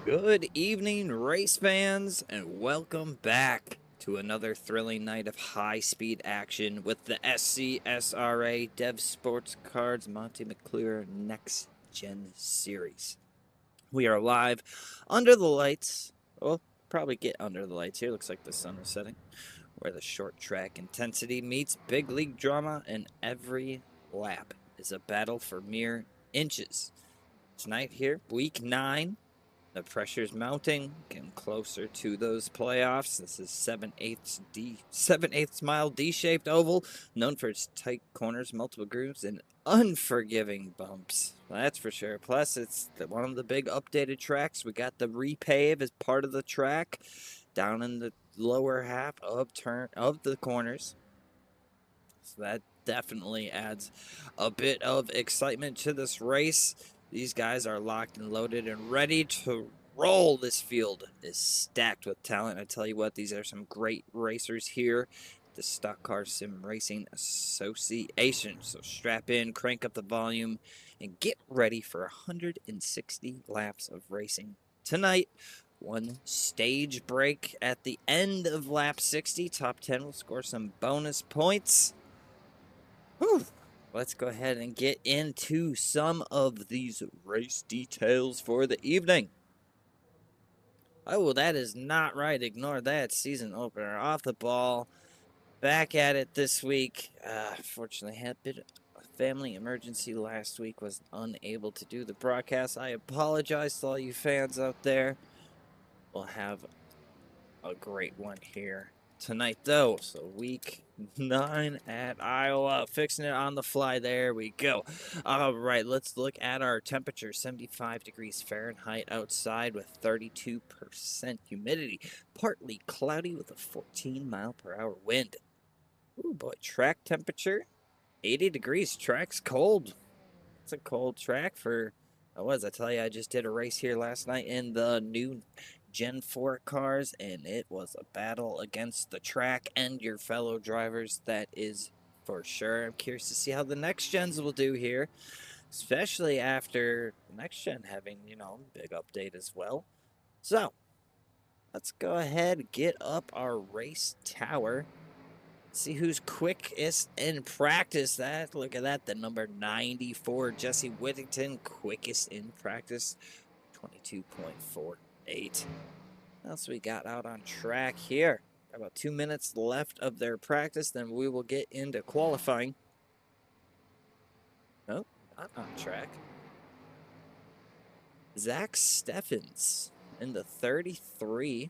Good evening, race fans, and welcome back to another thrilling night of high-speed action with the Scsra Dev Sports Cards Monty McClure Next Gen Series. We are live under the lights. We'll probably get under the lights here. Looks like the sun is setting. Where the short track intensity meets big league drama, and every lap is a battle for mere inches. Tonight here, week 9. The pressure's mounting, getting closer to those playoffs. This is 7/8 mile D-shaped oval, known for its tight corners, multiple grooves, and unforgiving bumps. That's for sure. Plus, it's one of the big updated tracks. We got the repave as part of the track down in the lower half of the corners. So that definitely adds a bit of excitement to this race. These guys are locked and loaded and ready to roll. This field is stacked with talent. I tell you what, these are some great racers here. The Stock Car Sim Racing Association. So strap in, crank up the volume, and get ready for 160 laps of racing tonight. One stage break at the end of lap 60. Top 10 will score some bonus points. Whew. Let's go ahead and get into some of these race details for the evening. Oh, that is not right. Ignore that. Season opener off the ball. Back at it this week. Fortunately, had a bit of a family emergency last week. Was unable to do the broadcast. I apologize to all you fans out there. We'll have a great one here tonight, though. So week 9 at Iowa, fixing it on the fly. There we go. All right, let's look at our temperature. 75 degrees Fahrenheit outside with 32% humidity, partly cloudy with a 14-mile-per-hour wind. Ooh boy, track temperature 80 degrees. Track's cold. It's a cold track for I tell you, I just did a race here last night in the new Gen 4 cars, and it was a battle against the track and your fellow drivers. That is for sure. I'm curious to see how the next gens will do here, especially after next gen having, big update as well. So let's go ahead and get up our race tower. See who's quickest in practice. Look at that, the number 94, Jesse Whittington, quickest in practice, 22.48. What else we got out on track here? About 2 minutes left of their practice, then we will get into qualifying. Nope, not on track. Zach Steffens in the 33.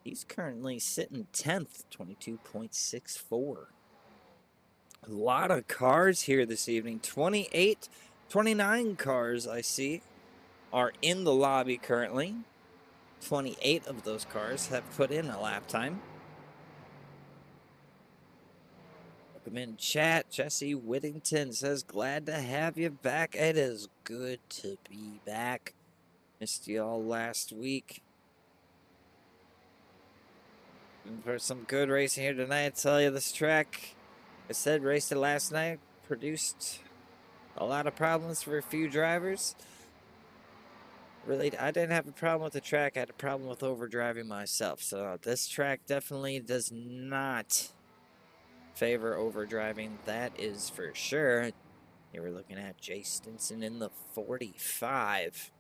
He's currently sitting 10th, 22.64. A lot of cars here this evening. 29 cars I see are in the lobby currently. 28 of those cars have put in a lap time. Welcome in chat. Jesse Whittington says, glad to have you back. It is good to be back. Missed you all last week. And for some good racing here tonight, I tell you, this track, I said, raced it last night, produced a lot of problems for a few drivers. Really, I didn't have a problem with the track. I had a problem with overdriving myself. So this track definitely does not favor overdriving. That is for sure. Here we're looking at Jay Stinson in the 45.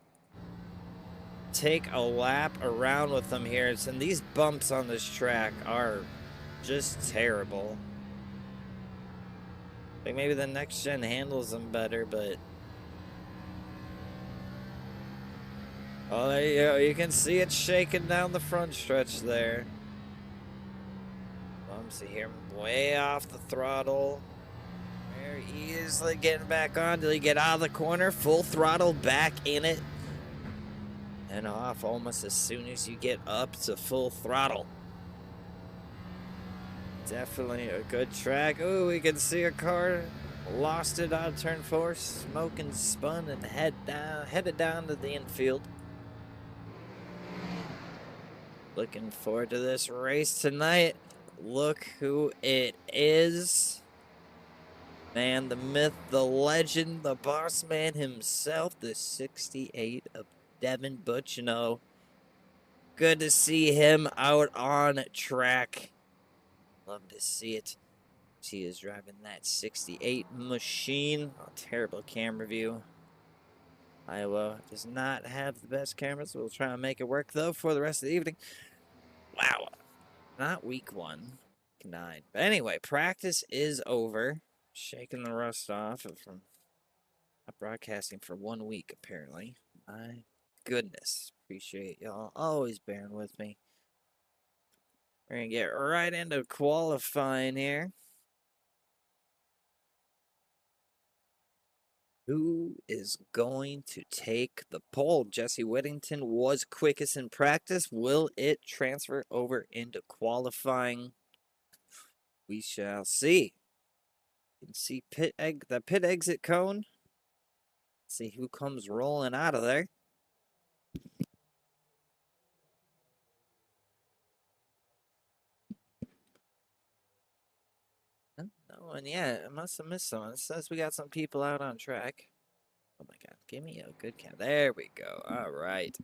Take a lap around with them here. And these bumps on this track are just terrible. I think maybe the next gen handles them better, but oh, there you go. You can see it shaking down the front stretch there. Bumps here, way off the throttle. Very easily getting back on till you get out of the corner. Full throttle back in it. And off almost as soon as you get up to full throttle. Definitely a good track. Oh, we can see a car lost it on turn 4. Smoke and spun and headed down to the infield. Looking forward to this race tonight. Look who it is. Man, the myth, the legend, the boss man himself, the 68 of Devin Butchino. Good to see him out on track. Love to see it. He is driving that 68 machine. Oh, terrible camera view. Iowa does not have the best cameras. We'll try and make it work, though, for the rest of the evening. Wow. Not week 1. 9. But anyway, practice is over. Shaking the rust off from broadcasting for 1 week, apparently. My goodness. Appreciate y'all always bearing with me. We're going to get right into qualifying here. Who is going to take the pole? Jesse Whittington was quickest in practice. Will it transfer over into qualifying? We shall see. You can see the pit exit cone. See who comes rolling out of there. No one yet. I must have missed someone. It says we got some people out on track. Oh my God, give me a good count. There we go. All right.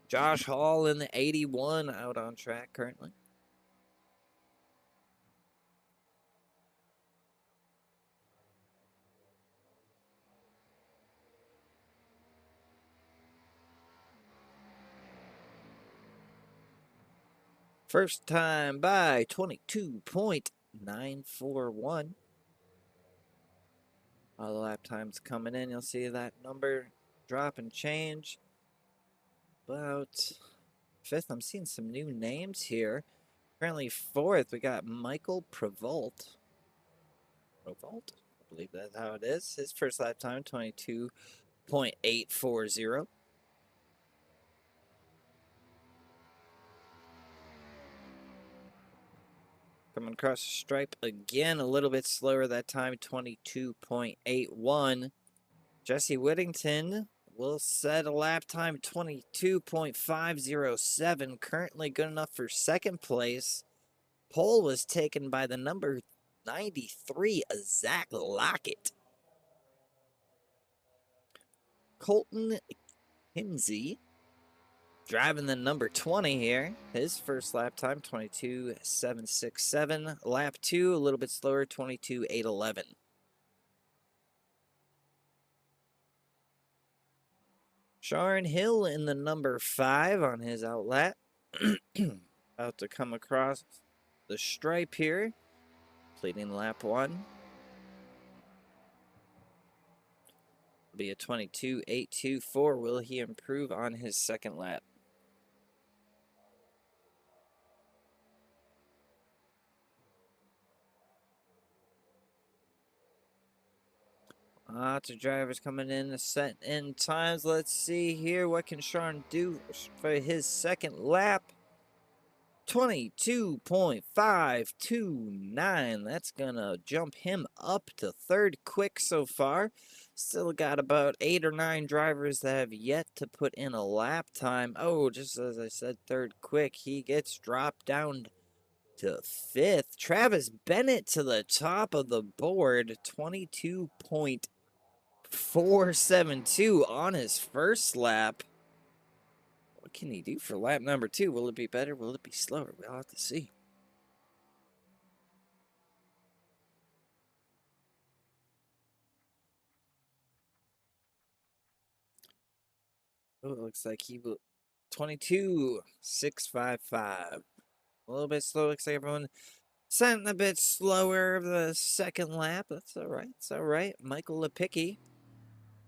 Josh Hall in the 81 out on track currently. First time by 22.941. All the lap times coming in. You'll see that number drop and change. About 5th. I'm seeing some new names here. Currently 4th, we got Michael Prevolt. Prevolt? I believe that's how it is. His first lap time, 22.840. Coming across the stripe again, a little bit slower that time, 22.81. Jesse Whittington will set a lap time, 22.507. Currently good enough for 2nd place. Pole was taken by the number 93, Zach Lockett. Colton Kinsey driving the number 20 here. His first lap time, 22.767. Lap 2, a little bit slower, 22.811. Sharon Hill in the number 5 on his outlet. About to come across the stripe here. Completing lap 1. Be a 22.824. Will he improve on his 2nd lap? Lots of drivers coming in to set in times. Let's see here. What can Sean do for his 2nd lap? 22.529. That's gonna jump him up to third quick so far. Still got about 8 or 9 drivers that have yet to put in a lap time. Oh, just as I said, third quick. He gets dropped down to fifth. Travis Bennett to the top of the board. 22.472 on his first lap. What can he do for lap number 2? Will it be better? Will it be slower? We'll have to see. Oh, it looks like he will. 22.655. A little bit slow. Looks like everyone sent a bit slower the second lap. That's all right. It's all right. Michael Lepicki,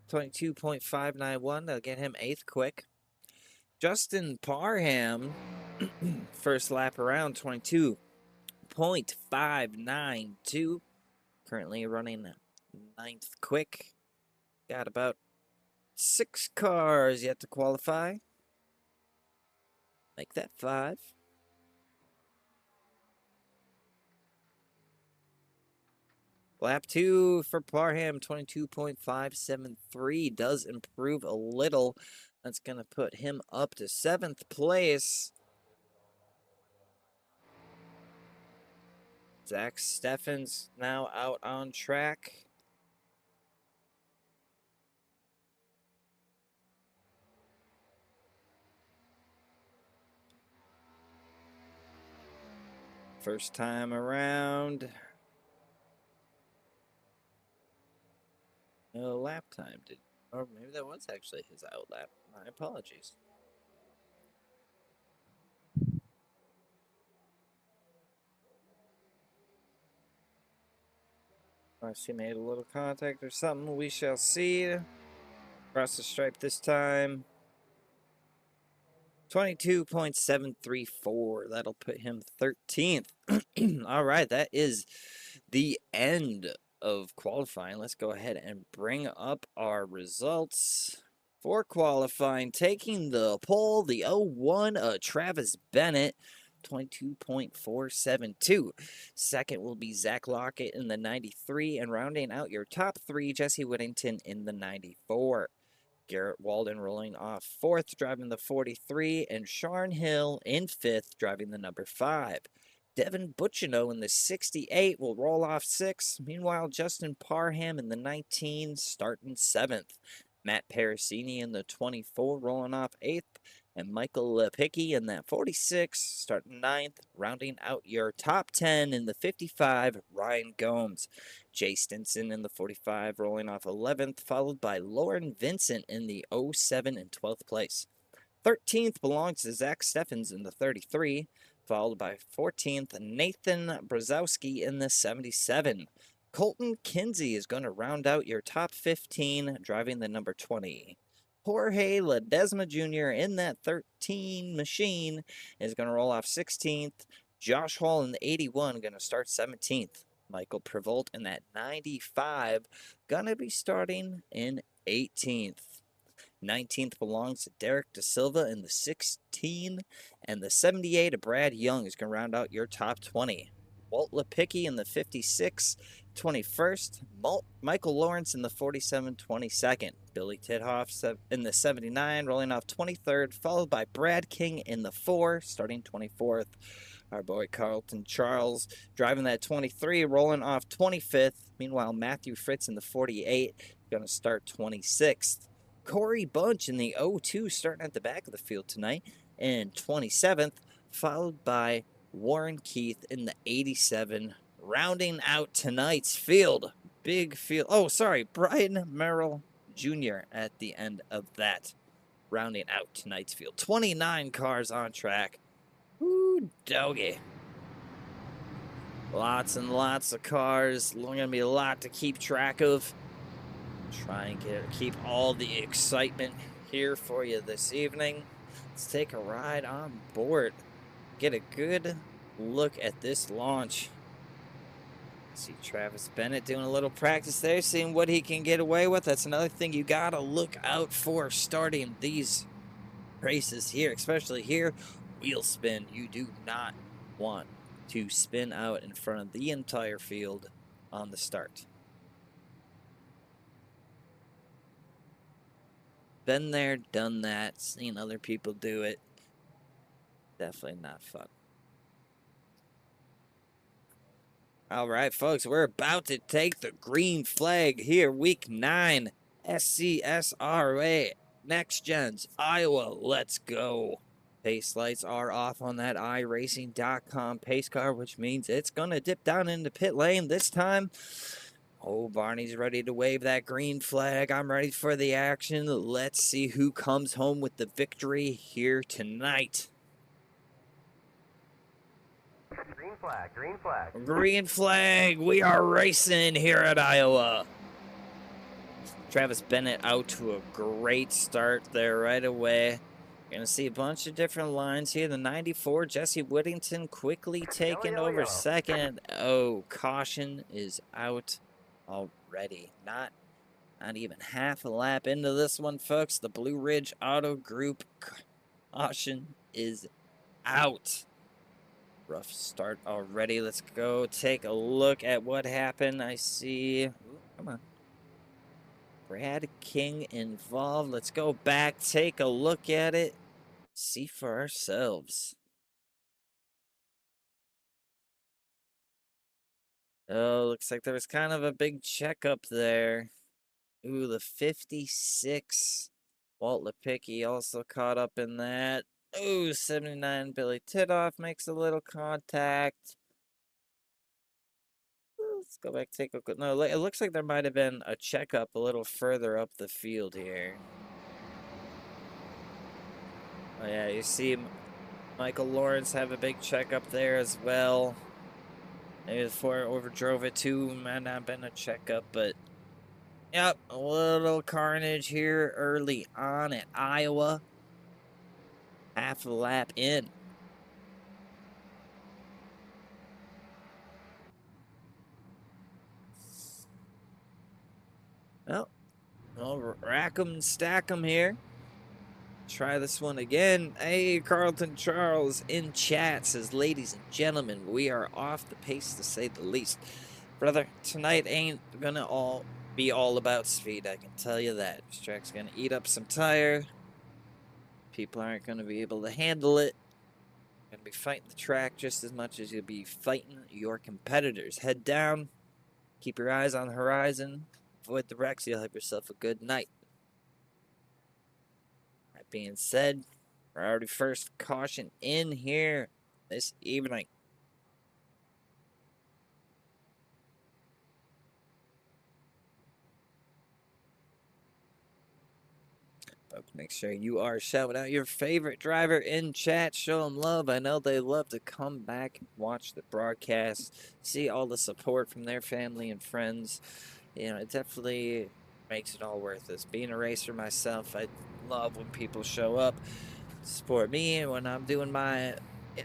22.591. That'll get him 8th quick. Justin Parham, first lap around, 22.592. Currently running 9th quick. Got about 6 cars yet to qualify. Make that 5. Lap 2 for Parham, 22.573. Does improve a little. That's going to put him up to 7th place. Zach Steffens now out on track. First time around. No lap time, or maybe that was actually his out lap. My apologies. Unless she made a little contact or something, we shall see. Across the stripe this time. 22.734. That'll put him 13th. All right, that is the end of qualifying. Let's go ahead and bring up our results for qualifying. Taking the pole, the 01, Travis Bennett, 22.472. Second will be Zach Lockett in the 93, and rounding out your top 3, Jesse Whittington in the 94. Garrett Walden rolling off 4th, driving the 43, and Sharn Hill in 5th, driving the number 5. Devin Butchino in the 68 will roll off 6th. Meanwhile, Justin Parham in the 19, starting 7th. Matt Parasini in the 24, rolling off 8th. And Michael Lepicki in that 46, starting 9th. Rounding out your top 10 in the 55, Ryan Gomes. Jay Stinson in the 45, rolling off 11th, followed by Lauren Vincent in the 07 and 12th place. 13th belongs to Zach Steffens in the 33, followed by 14th, Nathan Brzezowski in the 77. Colton Kinsey is going to round out your top 15, driving the number 20. Jorge Ledesma Jr. in that 13 machine is going to roll off 16th. Josh Hall in the 81 going to start 17th. Michael Prevolt in that 95 going to be starting in 18th. 19th belongs to Derek Da Silva in the 16, and the 78 of Brad Young is going to round out your top 20. Walt Lepicki in the 56, 21st. Michael Lawrence in the 47, 22nd. Billy Tithoff in the 79, rolling off 23rd, followed by Brad King in the 4, starting 24th. Our boy Carlton Charles driving that 23, rolling off 25th. Meanwhile, Matthew Fritz in the 48, going to start 26th. Corey Bunch in the 02, starting at the back of the field tonight, and 27th, followed by Warren Keith in the 87, rounding out tonight's field. Big field. Oh, sorry, Brian Merrill Jr. at the end of that, rounding out tonight's field. 29 cars on track. Ooh, doggy. Lots and lots of cars. Going to be a lot to keep track of. Try and keep all the excitement here for you this evening. Let's take a ride on board. Get a good look at this launch. See Travis Bennett doing a little practice there, seeing what he can get away with. That's another thing you got to look out for starting these races here, especially here wheel spin. You do not want to spin out in front of the entire field on the start. Been there, done that, seen other people do it. Definitely not fun. All right, folks, we're about to take the green flag here, week 9, Scsra, Next Gens, Iowa, let's go. Pace lights are off on that iRacing.com pace car, which means it's going to dip down into pit lane this time. Oh, Barney's ready to wave that green flag. I'm ready for the action. Let's see who comes home with the victory here tonight. Green flag, green flag. Green flag. We are racing here at Iowa. Travis Bennett out to a great start there right away. You're going to see a bunch of different lines here. The 94, Jesse Whittington quickly taking over second. Oh, caution is out already. Not even half a lap into this one, folks. The Blue Ridge Auto Group caution is out. Rough start already. Let's go take a look at what happened. I see. Ooh, come on. Brad King involved. Let's go back, take a look at it, see for ourselves. Oh, looks like there was kind of a big checkup there. Ooh, the 56. Walt Lepicki also caught up in that. Ooh, 79. Billy Titoff makes a little contact. Let's go back, take a look. No, it looks like there might have been a checkup a little further up the field here. Oh, yeah, you see Michael Lawrence have a big checkup there as well. Maybe before I overdrove it too, might not have been a checkup, but yep, a little carnage here early on at Iowa. Half a lap in. Well, we'll rack 'em and stack 'em here. Try this one again. Hey, Carlton Charles in chat says, ladies and gentlemen, we are off the pace to say the least. Brother, tonight ain't gonna be all about speed, I can tell you that. This track's gonna eat up some tire. People aren't gonna be able to handle it. Gonna be fighting the track just as much as you'll be fighting your competitors. Head down, keep your eyes on the horizon, avoid the wrecks, you'll have yourself a good night. That being said, priority first caution in here this evening. Folks, make sure you are shouting out your favorite driver in chat. Show them love. I know they love to come back and watch the broadcast, see all the support from their family and friends. You know, it definitely makes it all worth it. Being a racer myself, I love when people show up, support me, and when I'm doing my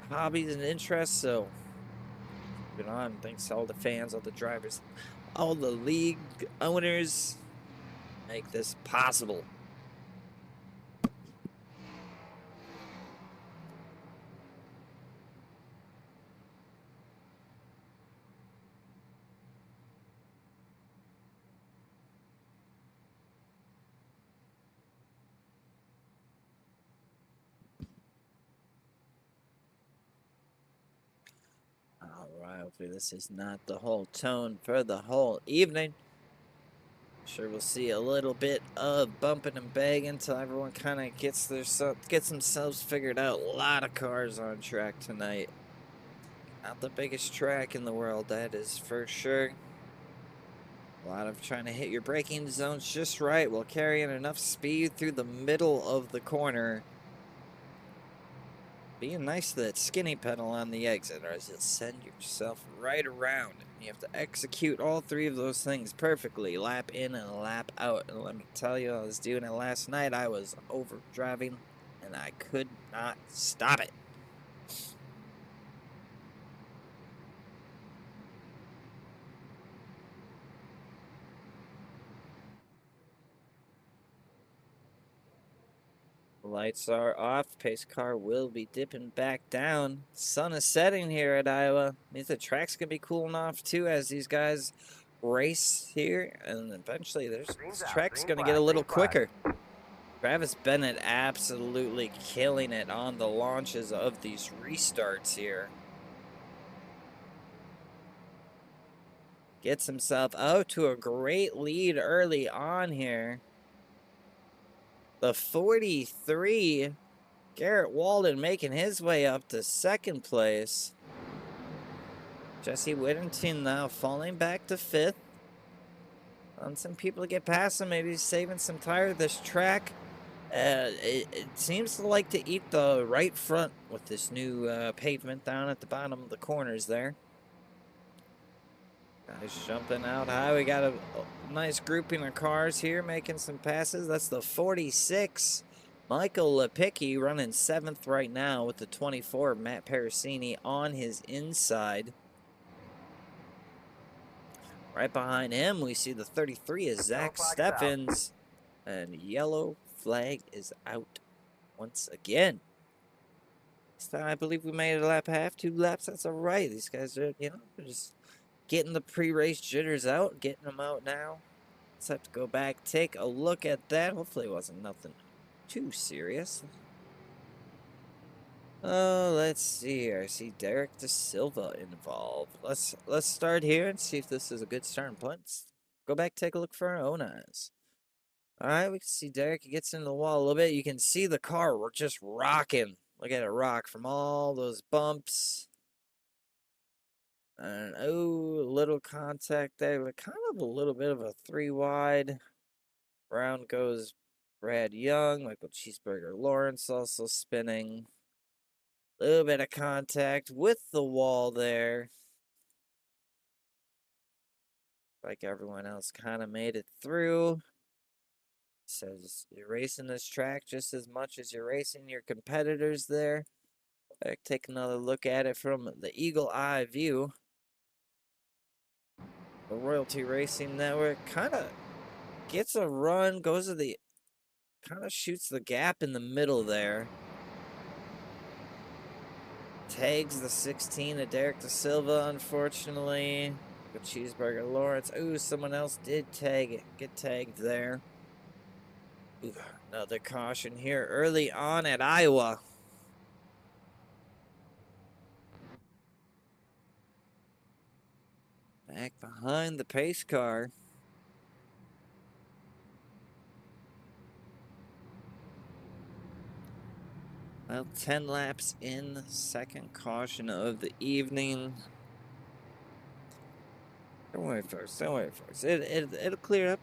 hobbies and interests. So, you know, thanks to all the fans, all the drivers, all the league owners, make this possible. Alright, hopefully this is not the whole tone for the whole evening. Sure, we'll see a little bit of bumping and banging until everyone kind of gets themselves figured out. A lot of cars on track tonight. Not the biggest track in the world, that is for sure. A lot of trying to hit your braking zones just right while carrying enough speed through the middle of the corner. Being nice to that skinny pedal on the exit, or else you'll send yourself right around. You have to execute all three of those things perfectly, lap in and lap out. And let me tell you, I was doing it last night. I was overdriving, and I could not stop it. Lights are off. Pace car will be dipping back down. Sun is setting here at Iowa. Means the track's gonna be cooling off too as these guys race here, and eventually this track's gonna get a little quicker. Travis Bennett absolutely killing it on the launches of these restarts here. Gets himself out to a great lead early on here. The 43, Garrett Walden making his way up to second place. Jesse Whittington now falling back to fifth. On some people to get past him, maybe saving some tire. This track, it seems to like to eat the right front with this new pavement down at the bottom of the corners there. Guys jumping out high. We got a nice grouping of cars here making some passes. That's the 46. Michael Lepicki running 7th right now with the 24. Matt Parasini on his inside. Right behind him, we see the 33 is Zach Steffens. And yellow flag is out once again. This time I believe we made a lap half, 2 laps. That's all right. These guys are, just getting the pre-race jitters out, getting them out now. Let's have to go back, take a look at that. Hopefully it wasn't nothing too serious. Oh, let's see here. I see Derek De Silva involved. Let's start here and see if this is a good starting point. Let's go back, take a look for our own eyes. All right, we can see Derek gets into the wall a little bit. You can see the car. We're just rocking. Look at it rock from all those bumps. And oh, a little contact there, but kind of a little bit of a 3 wide. Round goes Brad Young, Michael Cheeseburger Lawrence also spinning. A little bit of contact with the wall there. Like everyone else kind of made it through. Says you're racing this track just as much as you're racing your competitors there. Take another look at it from the eagle eye view. The Royalty Racing Network kind of gets a run, goes to the, kind of shoots the gap in the middle there. Tags the 16 of Derek De Silva, unfortunately. Good Cheeseburger Lawrence. Ooh, someone else did tag it. Get tagged there. Ooh, another caution here early on at Iowa. Back behind the pace car. Well, 10 laps in, second caution of the evening. Don't worry, folks. Don't worry, folks. It'll clear up.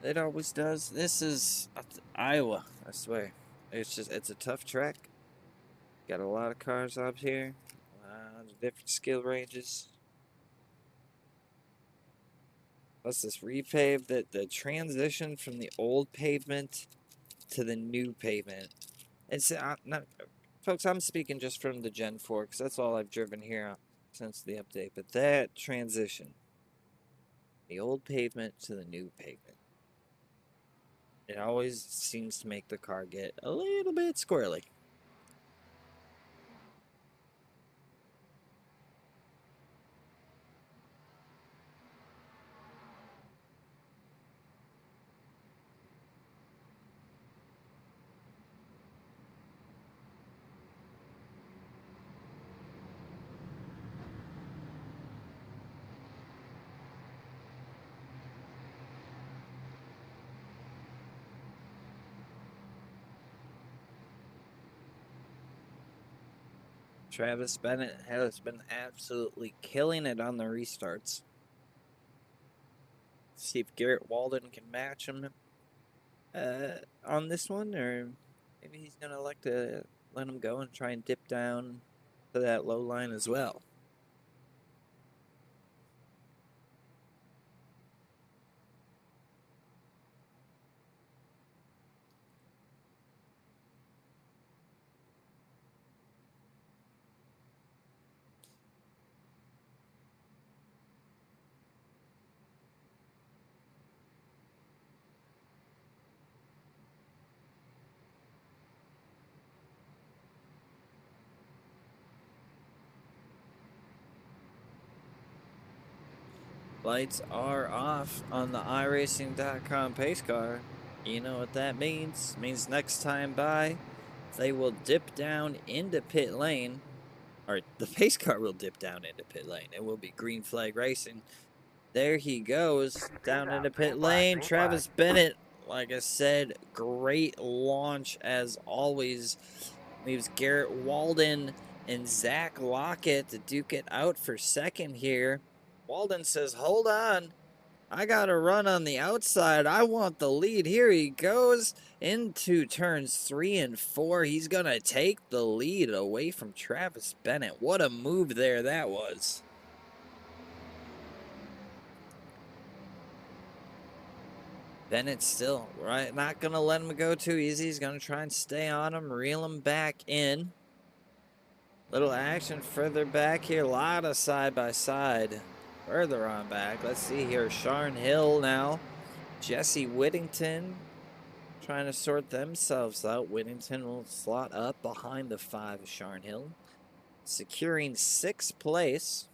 It always does. This is Iowa, I swear. It's a tough track. Got a lot of cars up here. A lot of different skill ranges. Plus this repave, the transition from the old pavement to the new pavement. It's not, folks, I'm speaking just from the Gen 4 because that's all I've driven here since the update. But that transition, the old pavement to the new pavement, it always seems to make the car get a little bit squirrely. Travis Bennett has been absolutely killing it on the restarts. See if Garrett Walden can match him on this one, or maybe he's going to like to let him go and try and dip down to that low line as well. Lights are off on the iRacing.com pace car. You know what that means? It means next time by, they will dip down into pit lane, or the pace car will dip down into pit lane. It will be green flag racing. There he goes down into pit lane. Green flag. Travis Bennett, like I said, great launch as always. Leaves Garrett Walden and Zach Lockett to duke it out for second here. Walden says, hold on. I got to run on the outside. I want the lead. Here he goes into turns 3 and 4. He's going to take the lead away from Travis Bennett. What a move there that was. Bennett still right, not going to let him go too easy. He's going to try and stay on him, reel him back in. Little action further back here. A lot of side-by-side. Further on back. Let's see here. Sharn Hill now. Jesse Whittington trying to sort themselves out. Whittington will slot up behind the 5 of Sharn Hill. Securing 6th place.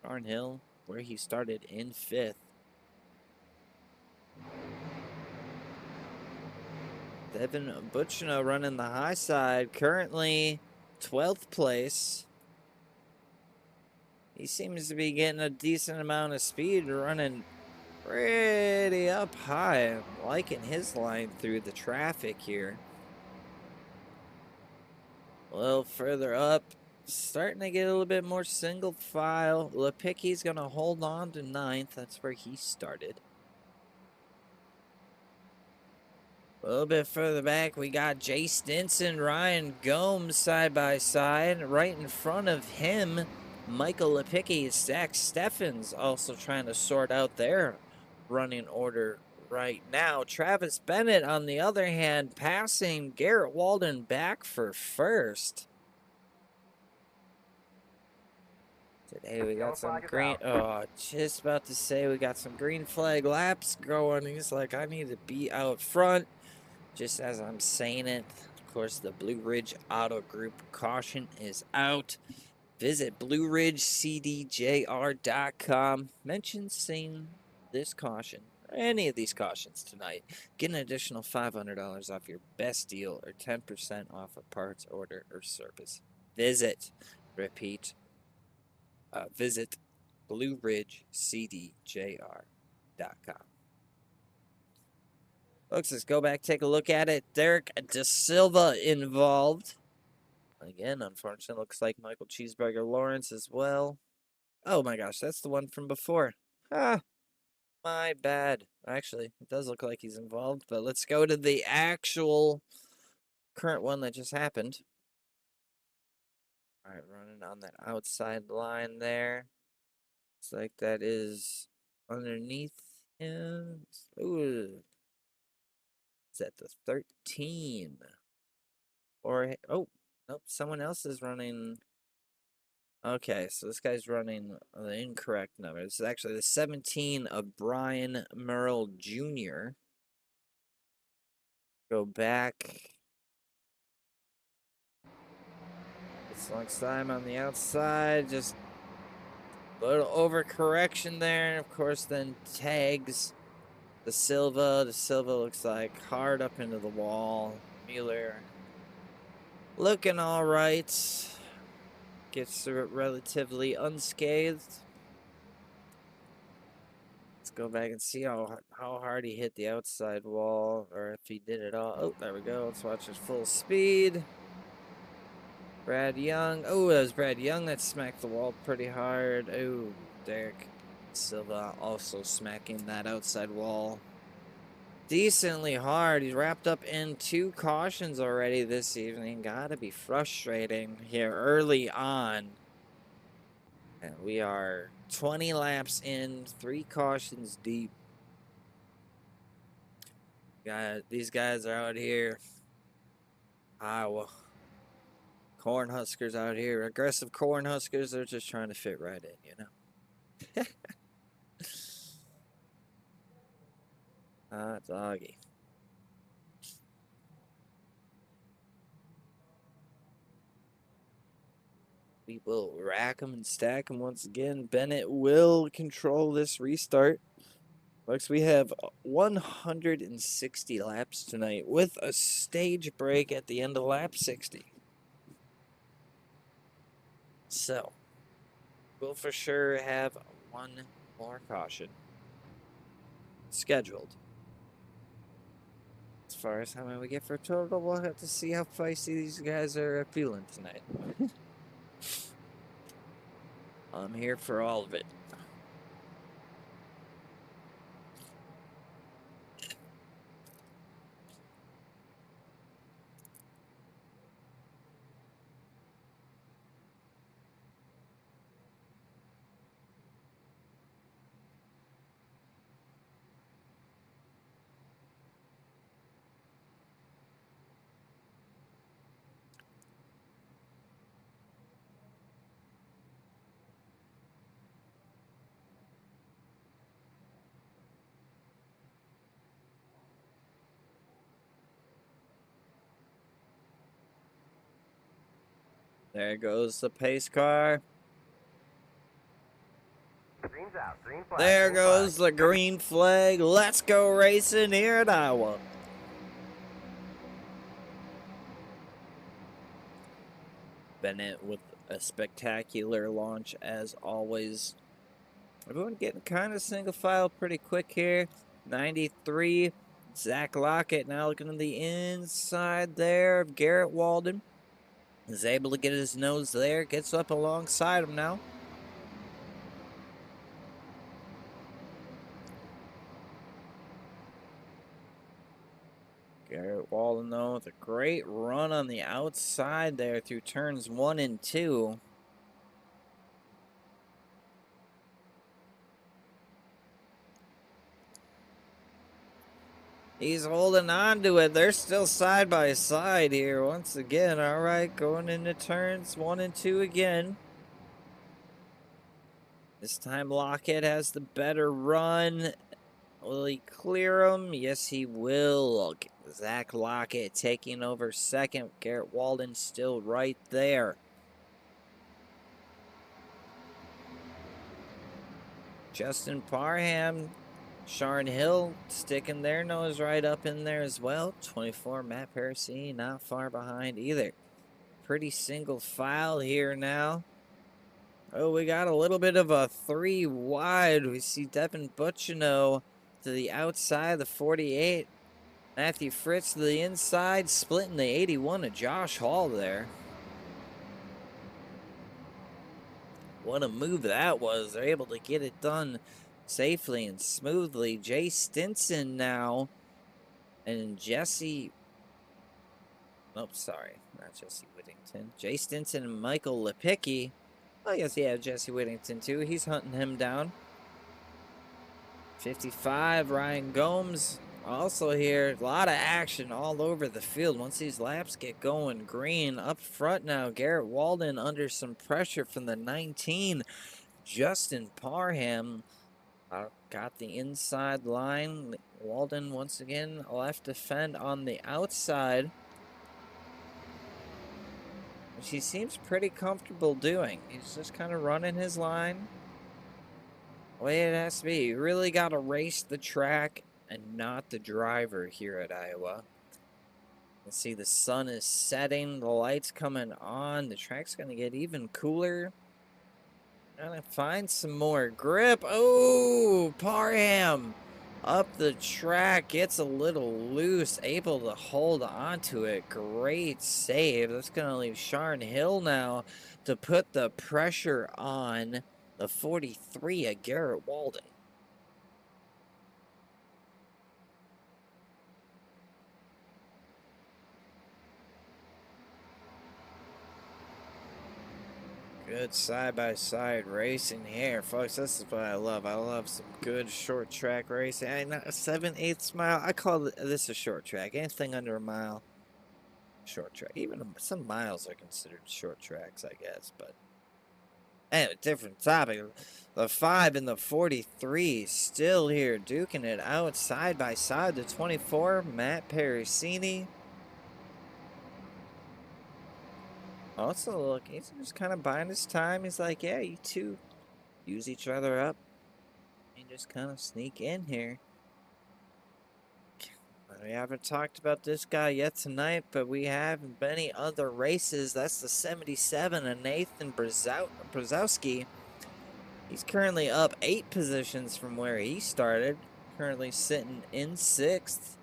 Sharn Hill, where he started in 5th. Devin Butchno running the high side. Currently 12th place. He seems to be getting a decent amount of speed, running pretty up high. I'm liking his line through the traffic here. A little further up, starting to get a little bit more single file. Lepicki's going to hold on to 9th. That's where he started. A little bit further back, we got Jay Stinson, Ryan Gomes side by side. Right in front of him, Michael Lepicki, Zach Steffens also trying to sort out their running order right now. Travis Bennett, on the other hand, passing Garrett Walden back for first. Today we got some green. Oh, just about to say we got some green flag laps going. He's like, I need to be out front. Just as I'm saying it, of course, the Blue Ridge Auto Group caution is out. Visit BlueRidgeCDJR.com. Mention seeing this caution, or any of these cautions tonight. Get an additional $500 off your best deal or 10% off a parts order or service. Visit BlueRidgeCDJR.com. Folks, let's go back, take a look at it. Derek Da Silva involved. Again, unfortunately, looks like Michael Cheeseburger Lawrence as well. Oh my gosh, that's the one from before. Ah, my bad. Actually, it does look like he's involved, but let's go to the actual current one that just happened. All right, running on that outside line there. Looks like that is underneath him. Ooh. Is that the 13? Or, oh, nope, someone else is running. Okay, so this guy's running the incorrect number. This is actually the 17 of Brian Merle Jr. Go back. It's next time on the outside. Just a little overcorrection there. And of course, then tags the Silva. The Silva looks like hard up into the wall. Mueller looking all right. Gets through it relatively unscathed. Let's go back and see how hard he hit the outside wall, or if he did it all. Oh, there we go. Let's watch his full speed. Brad Young. Oh, that was Brad Young that smacked the wall pretty hard. Oh, Derek Silva also smacking that outside wall decently hard. He's wrapped up in 2 cautions already this evening. Gotta be frustrating here early on. And we are 20 laps in, 3 cautions deep. These guys are out here. Iowa. Cornhuskers out here. Aggressive Cornhuskers, they're just trying to fit right in, you know? Doggy. We will rack them and stack them once again. Bennett will control this restart. Folks, we have 160 laps tonight with a stage break at the end of lap 60. So, we'll for sure have one more caution scheduled. As far as how many we get for a total, we'll have to see how feisty these guys are feeling tonight. I'm here for all of it. There goes the pace car. Green's out. Green flag. There Green goes flag. the green flag. Let's go racing here at Iowa. Bennett with a spectacular launch as always. Everyone getting kind of single file pretty quick here. 93. Zach Lockett now looking to the inside there of Garrett Walden. Is able to get his nose there. Gets up alongside him now. Garrett Walden, though, with a great run on the outside there through turns 1 and 2. He's holding on to it. They're still side by side here once again. All right, going into turns 1 and 2 again. This time Lockett has the better run. Will he clear him? Yes, he will. Zach Lockett taking over second. Garrett Walden still right there. Justin Parham, Sharn Hill sticking their nose right up in there as well. 24, Matt Parasini not far behind either. Pretty single file here now. Oh, we got a little bit of a 3 wide. We see Devin Butchino to the outside, the 48. Matthew Fritz to the inside, splitting the 81 of Josh Hall there. What a move that was. They're able to get it done safely and smoothly. Jay Stinson now. And Jesse... Oh, sorry. Not Jesse Whittington. Jay Stinson and Michael Lepicki. I guess, yeah, Jesse Whittington, too. He's hunting him down. 55, Ryan Gomes. Also here, a lot of action all over the field. Once these laps get going, green up front now. Garrett Walden under some pressure from the 19. Justin Parham got the inside line. Walden once again left to fend on the outside, which he seems pretty comfortable doing. He's just kind of running his line the way it has to be. You really got to race the track and not the driver here at Iowa. Let's see, the sun is setting, the lights coming on. The track's going to get even cooler. Gotta find some more grip. Oh, Parham up the track, gets a little loose, able to hold onto it. Great save. That's going to leave Sharn Hill now to put the pressure on the 43 of Garrett Walden. Good side-by-side racing here, folks. This is what I love. I love some good short track racing. I know 7/8 mile. I call this a short track. Anything under a mile, short track. Even some miles are considered short tracks, I guess. But anyway, different topic. The 5 and the 43 still here, duking it out side by side. The 24, Matt Parasini. Also, look, he's just kind of buying his time. He's like, yeah, you two use each other up and just kind of sneak in here. We haven't talked about this guy yet tonight, but we have many other races. That's the 77 and Nathan Brzezowski. He's currently up 8 positions from where he started. Currently sitting in 6th.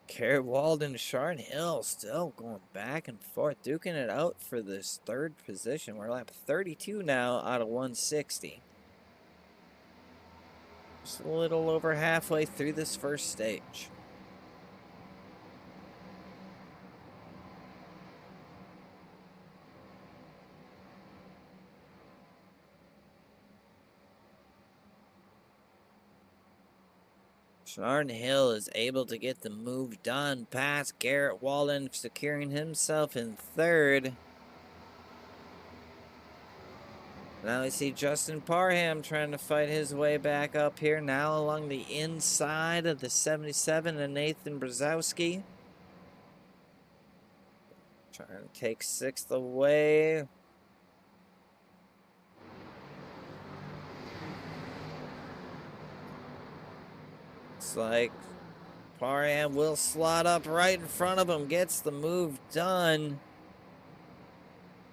Garrett Walden, Sharon Hill still going back and forth, duking it out for this 3rd position. We're lap 32 now out of 160. Just a little over halfway through this first stage. Sharon Hill is able to get the move done past Garrett Walden, securing himself in 3rd. Now we see Justin Parham trying to fight his way back up here now along the inside of the 77 and Nathan Brzezowski. Trying to take 6th away. It's like Parham will slot up right in front of him, gets the move done.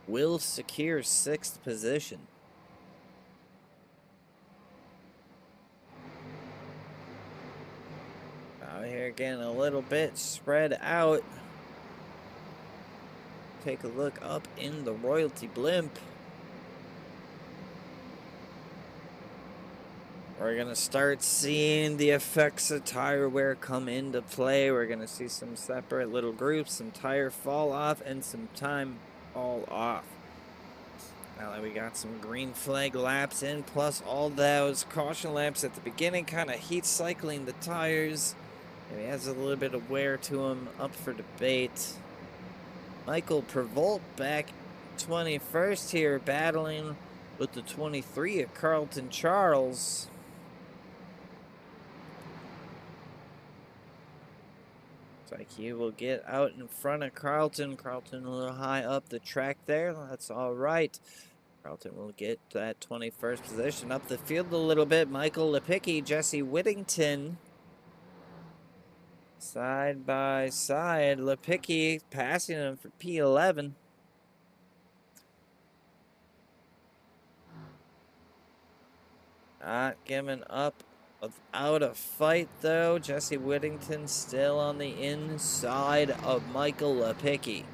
Will secure 6th position. Out here again a little bit spread out. Take a look up in the Royalty Blimp. We're going to start seeing the effects of tire wear come into play. We're going to see some separate little groups, some tire fall off, and some time fall off. Now that we got some green flag laps in, plus all those caution laps at the beginning, kind of heat cycling the tires. Maybe has a little bit of wear to him, up for debate. Michael Prevolt back 21st here, battling with the 23 of Carlton Charles. Looks like he will get out in front of Carlton. Carlton a little high up the track there. That's all right. Carlton will get that 21st position up the field a little bit. Michael Lepicki, Jesse Whittington. Side by side. Lepicki passing him for P11. Not giving up without a fight, though. Jesse Whittington still on the inside of Michael Lepicki.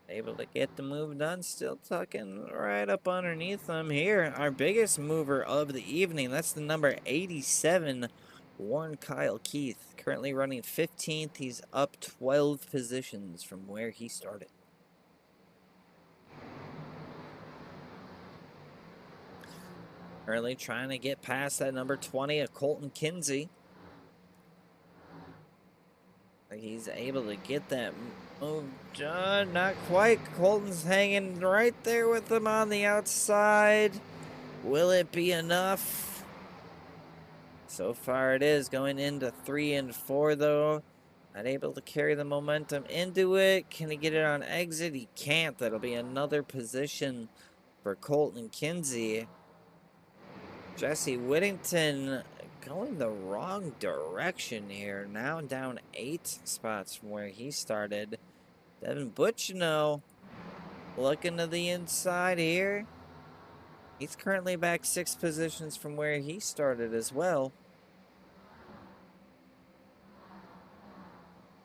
Able to get the move done, still tucking right up underneath them here. Our biggest mover of the evening, that's the number 87, Warren Kyle Keith. Currently running 15th. He's up 12 positions from where he started. Currently trying to get past that number 20 of Colton Kinsey. He's able to get that move done. Not quite. Colton's hanging right there with him on the outside. Will it be enough? So far it is. Going into 3 and 4 though. Not able to carry the momentum into it. Can he get it on exit? He can't. That'll be another position for Colton Kinsey. Jesse Whittington going the wrong direction here. Now down 8 spots from where he started. Devin Butchino looking to the inside here. He's currently back 6 positions from where he started as well.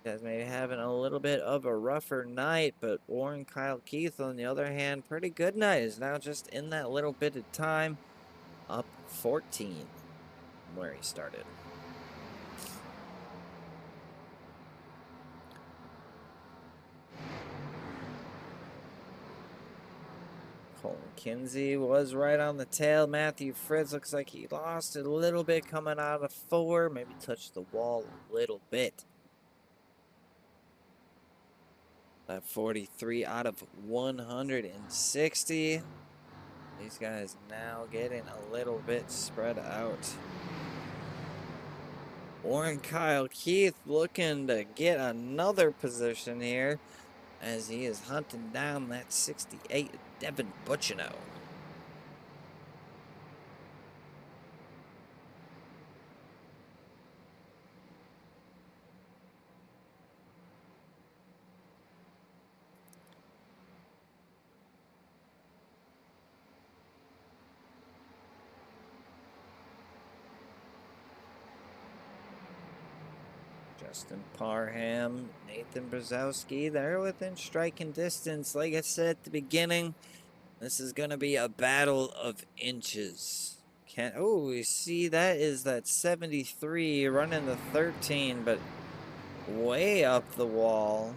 Guys maybe having a little bit of a rougher night, but Warren Kyle Keith, on the other hand, pretty good night. Is now just in that little bit of time, up 14 from where he started. Colton Kinsey was right on the tail. Matthew Fritz looks like he lost it a little bit coming out of 4. Maybe touched the wall a little bit. That 43 out of 160. These guys now getting a little bit spread out. Warren Kyle Keith looking to get another position here as he is hunting down that 68 Devin Butchino. Justin Parham, Nathan Brzezowski, they're within striking distance. Like I said at the beginning, this is going to be a battle of inches. Oh, we see that is that 73 running the 13, but way up the wall.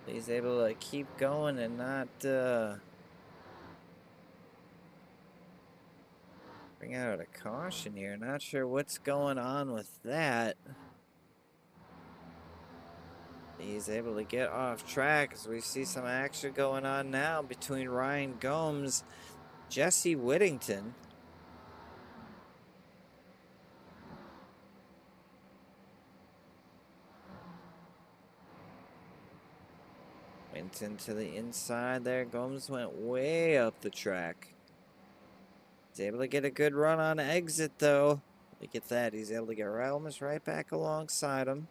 He's able to keep going and not bring out a caution here. Not sure what's going on with that. He's able to get off track as we see some action going on now between Ryan Gomes, Jesse Whittington. Whittington to the inside there. Gomes went way up the track. He's able to get a good run on exit though. Look at that. He's able to get almost right back alongside him.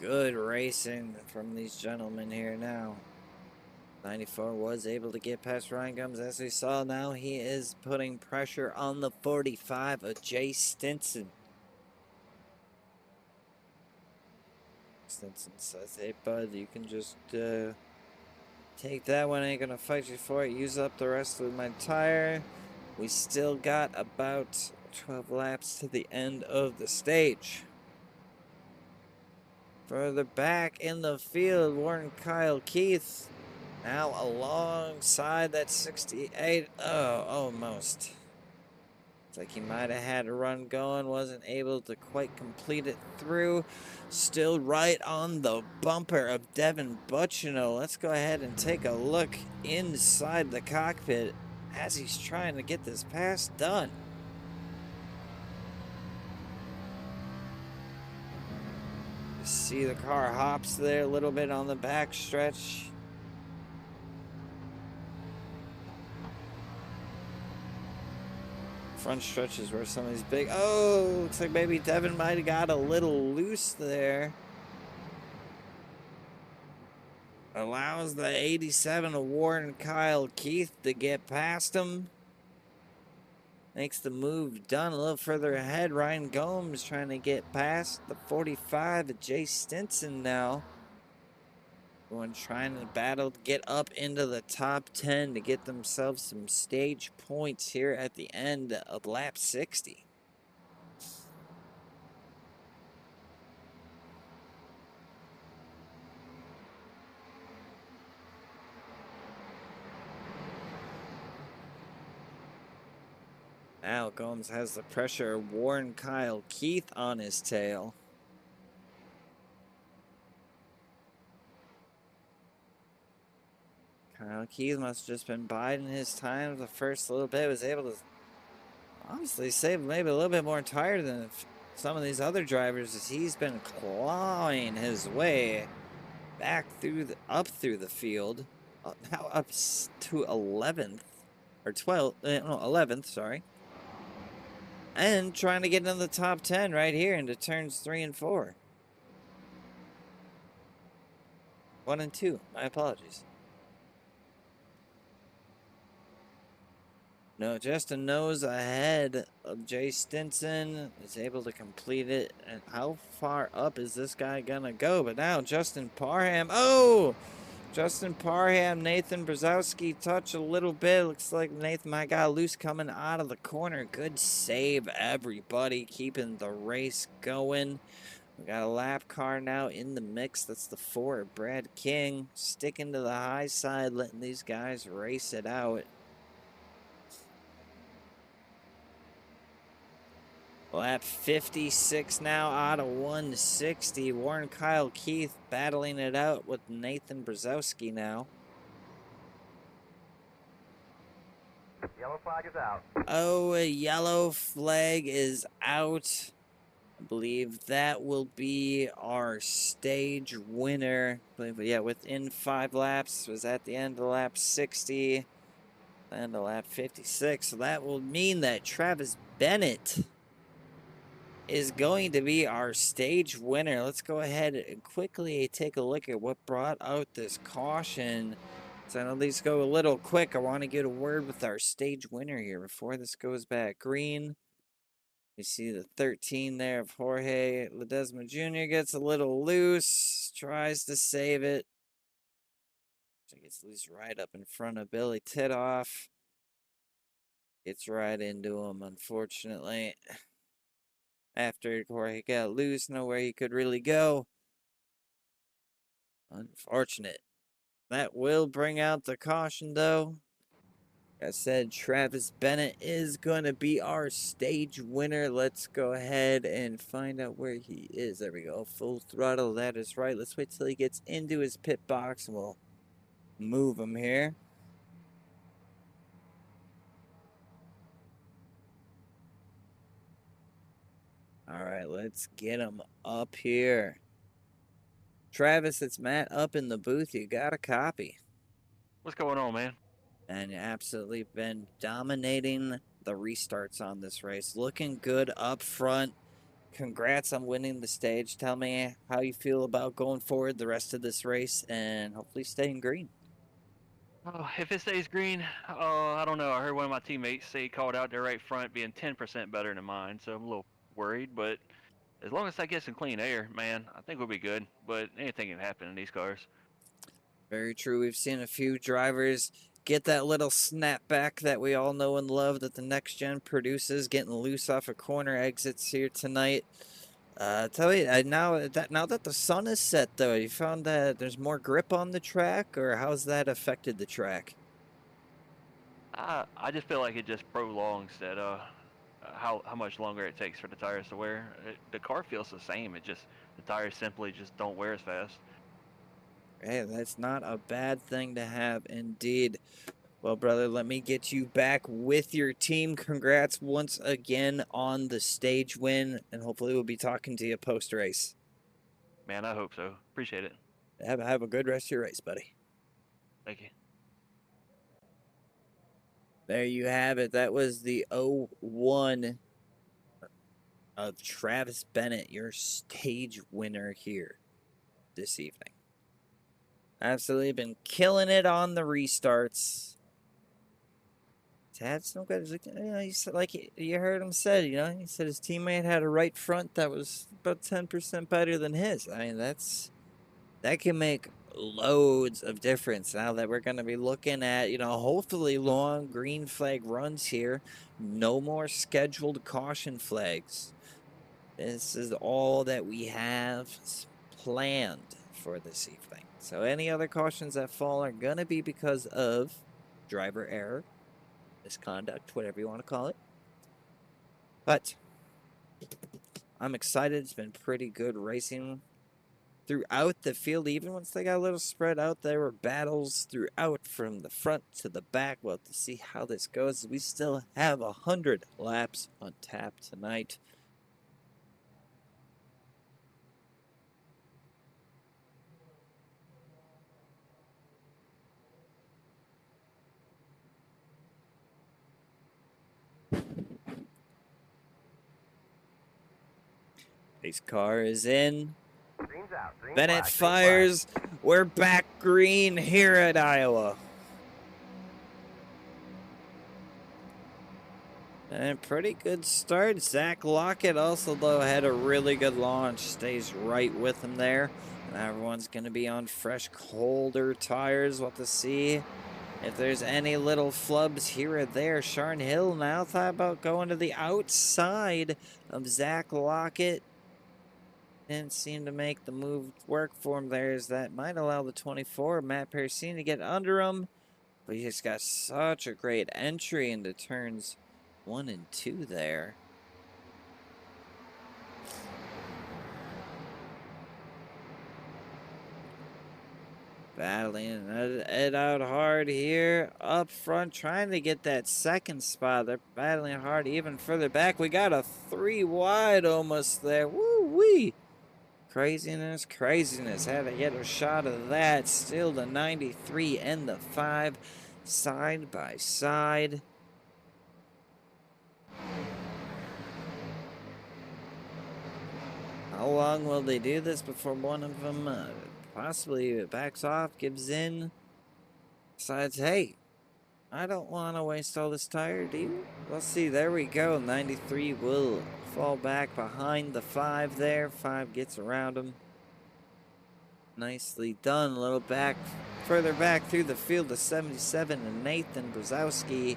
Good racing from these gentlemen here now. 94 was able to get past Ryan Gomes. As we saw now, he is putting pressure on the 45 of Jay Stinson. Stinson says, hey, bud, you can just take that one. I ain't going to fight you for it. Use up the rest of my tire. We still got about 12 laps to the end of the stage. Further back in the field, Warren Kyle Keith now alongside that 68. Oh, almost. It's like he might have had a run going, wasn't able to quite complete it through. Still right on the bumper of Devin Butchino. Let's go ahead and take a look inside the cockpit as he's trying to get this pass done. You see the car hops there a little bit on the back stretch. Front stretches where some of these big, oh, looks like maybe Devin might have got a little loose there. Allows the 87 of Warren Kyle Keith to get past him. Makes the move done a little further ahead. Ryan Gomes trying to get past the 45 of Jay Stinson now. Everyone trying to battle to get up into the top 10 to get themselves some stage points here at the end of lap 60. Now Gomes has the pressure of Warren Kyle Keith on his tail. Kyle Keith must have just been biding his time the first little bit. Was able to honestly save maybe a little bit more tire than some of these other drivers as he's been clawing his way back through up through the field. Now up to 11th or 12th, no, 11th, sorry. And trying to get into the top 10 right here into turns 3 and 4. 1 and 2, my apologies. No, just a nose ahead of Jay Stinson. Is able to complete it. And how far up is this guy gonna go? But now Justin Parham. Oh! Justin Parham, Nathan Brzezowski touch a little bit. Looks like Nathan might got loose coming out of the corner. Good save, everybody. Keeping the race going. We got a lap car now in the mix. That's the 4 of Brad King. Sticking to the high side, letting these guys race it out. Lap 56 now out of 160. Warren Kyle Keith battling it out with Nathan Brzezowski now. Yellow flag is out. Oh, a yellow flag is out. I believe that will be our stage winner. Yeah, within 5 laps. Was at the end of lap 60 and lap 56. So that will mean that Travis Bennett is going to be our stage winner. Let's go ahead and quickly take a look at what brought out this caution. So at least go a little quick. I want to get a word with our stage winner here before this goes back green. You see the 13 there of Jorge Ledesma Jr. gets a little loose, tries to save it. Gets loose right up in front of Billy Titoff. Gets right into him, unfortunately. After Jorge got loose, nowhere he could really go. Unfortunate. That will bring out the caution, though. Like I said, Travis Bennett is going to be our stage winner. Let's go ahead and find out where he is. There we go. Full throttle. That is right. Let's wait till he gets into his pit box and we'll move him here. All right, let's get him up here. Travis, it's Matt up in the booth. You got a copy. What's going on, man? And absolutely been dominating the restarts on this race. Looking good up front. Congrats on winning the stage. Tell me how you feel about going forward the rest of this race and hopefully staying green. Oh, if it stays green, I don't know. I heard one of my teammates say he called out there right front being 10% better than mine, so I'm a little worried. But as long as I get some clean air, man, I think we'll be good. But anything can happen in these cars. Very true. We've seen a few drivers get that little snapback that we all know and love that the next gen produces, getting loose off of corner exits here tonight. Tell me now that the sun is set, though, you found that there's more grip on the track, or how's that affected the track? I just feel like it just prolongs that how much longer it takes for the tires to wear. The car feels the same. It just the tires simply just don't wear as fast. Hey, that's not a bad thing to have, indeed. Well, brother, let me get you back with your team. Congrats once again on the stage win, and hopefully we'll be talking to you post-race. Man, I hope so. Appreciate it. Have a good rest of your race, buddy. Thank you. There you have it. That was the 0-1 of Travis Bennett, your stage winner here this evening. Absolutely been killing it on the restarts. Had some good, he said, like you heard him said, he said his teammate had a right front that was about 10% better than his. I mean, that can make loads of difference now that we're going to be looking at, hopefully long green flag runs here. No more scheduled caution flags. This is all that we have planned for this evening. So any other cautions that fall are going to be because of driver error, misconduct, whatever you want to call it. But I'm excited. It's been pretty good racing throughout the field. Even once they got a little spread out, there were battles throughout from the front to the back. We'll have to see how this goes. We still have 100 laps on tap tonight. Pace car is in. Green's out. Green Bennett flag, fires. We're back green here at Iowa. And pretty good start. Zach Lockett also, though, had a really good launch. Stays right with him there. And everyone's going to be on fresh, colder tires. We'll have to see if there's any little flubs here or there. Sharn Hill now thought about going to the outside of Zach Lockett. Didn't seem to make the move work for him there, as that might allow the 24, Matt Persini, to get under him. But he just got such a great entry into turns 1 and 2 there. Battling it out hard here up front, trying to get that second spot. They're battling hard even further back. We got a 3 wide almost there. Woo-wee. Craziness, craziness. Had to get a shot of that. Still the 93 and the 5 side by side. How long will they do this before one of them possibly backs off, gives in, decides, hey, I don't want to waste all this tire, do you? We'll see. There we go. 93 will fall back behind the 5 there. 5 gets around him. Nicely done. A little back, further back through the field to 77 and Nathan Brzezowski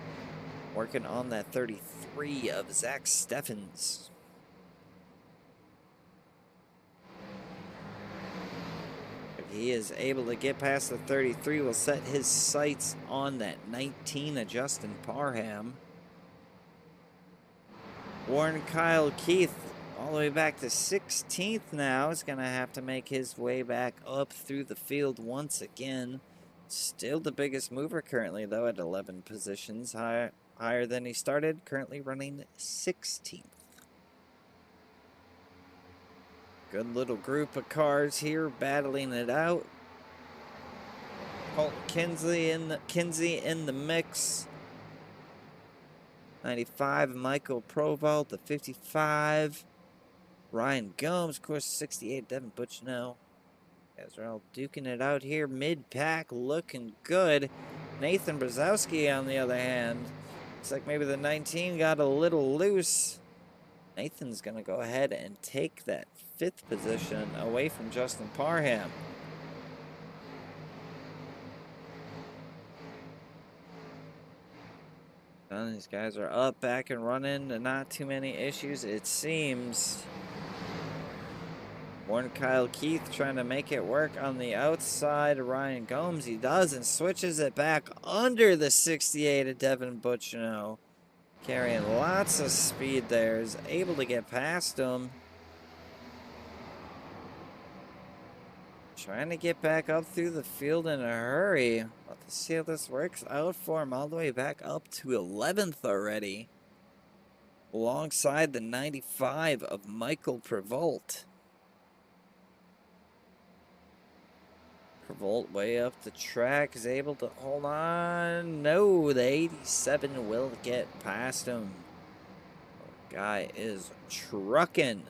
working on that 33 of Zach Steffens. He is able to get past the 33, will set his sights on that 19 of Justin Parham. Warren Kyle Keith all the way back to 16th now. Is going to have to make his way back up through the field once again. Still the biggest mover currently, though, at 11 positions higher than he started. Currently running 16th. Good little group of cars here battling it out. Colton Kinsey in the mix. 95, Michael Provolt, the 55. Ryan Gomes, of course, 68, Devin Butchno. Guys are all duking it out here. Mid-pack looking good. Nathan Brzezowski, on the other hand. Looks like maybe the 19 got a little loose. Nathan's going to go ahead and take that 5th position away from Justin Parham. These guys are up, back and running. Not too many issues, it seems. Warren Kyle Keith trying to make it work on the outside. Ryan Gomes, he does, and switches it back under the 68 of Devin Butchno. Carrying lots of speed there, is able to get past him. Trying to get back up through the field in a hurry. Let's see how this works out for him. All the way back up to 11th already. Alongside the 95 of Michael Prevolt. Prevolt way up the track is able to hold on. No, the 87 will get past him. Guy is trucking.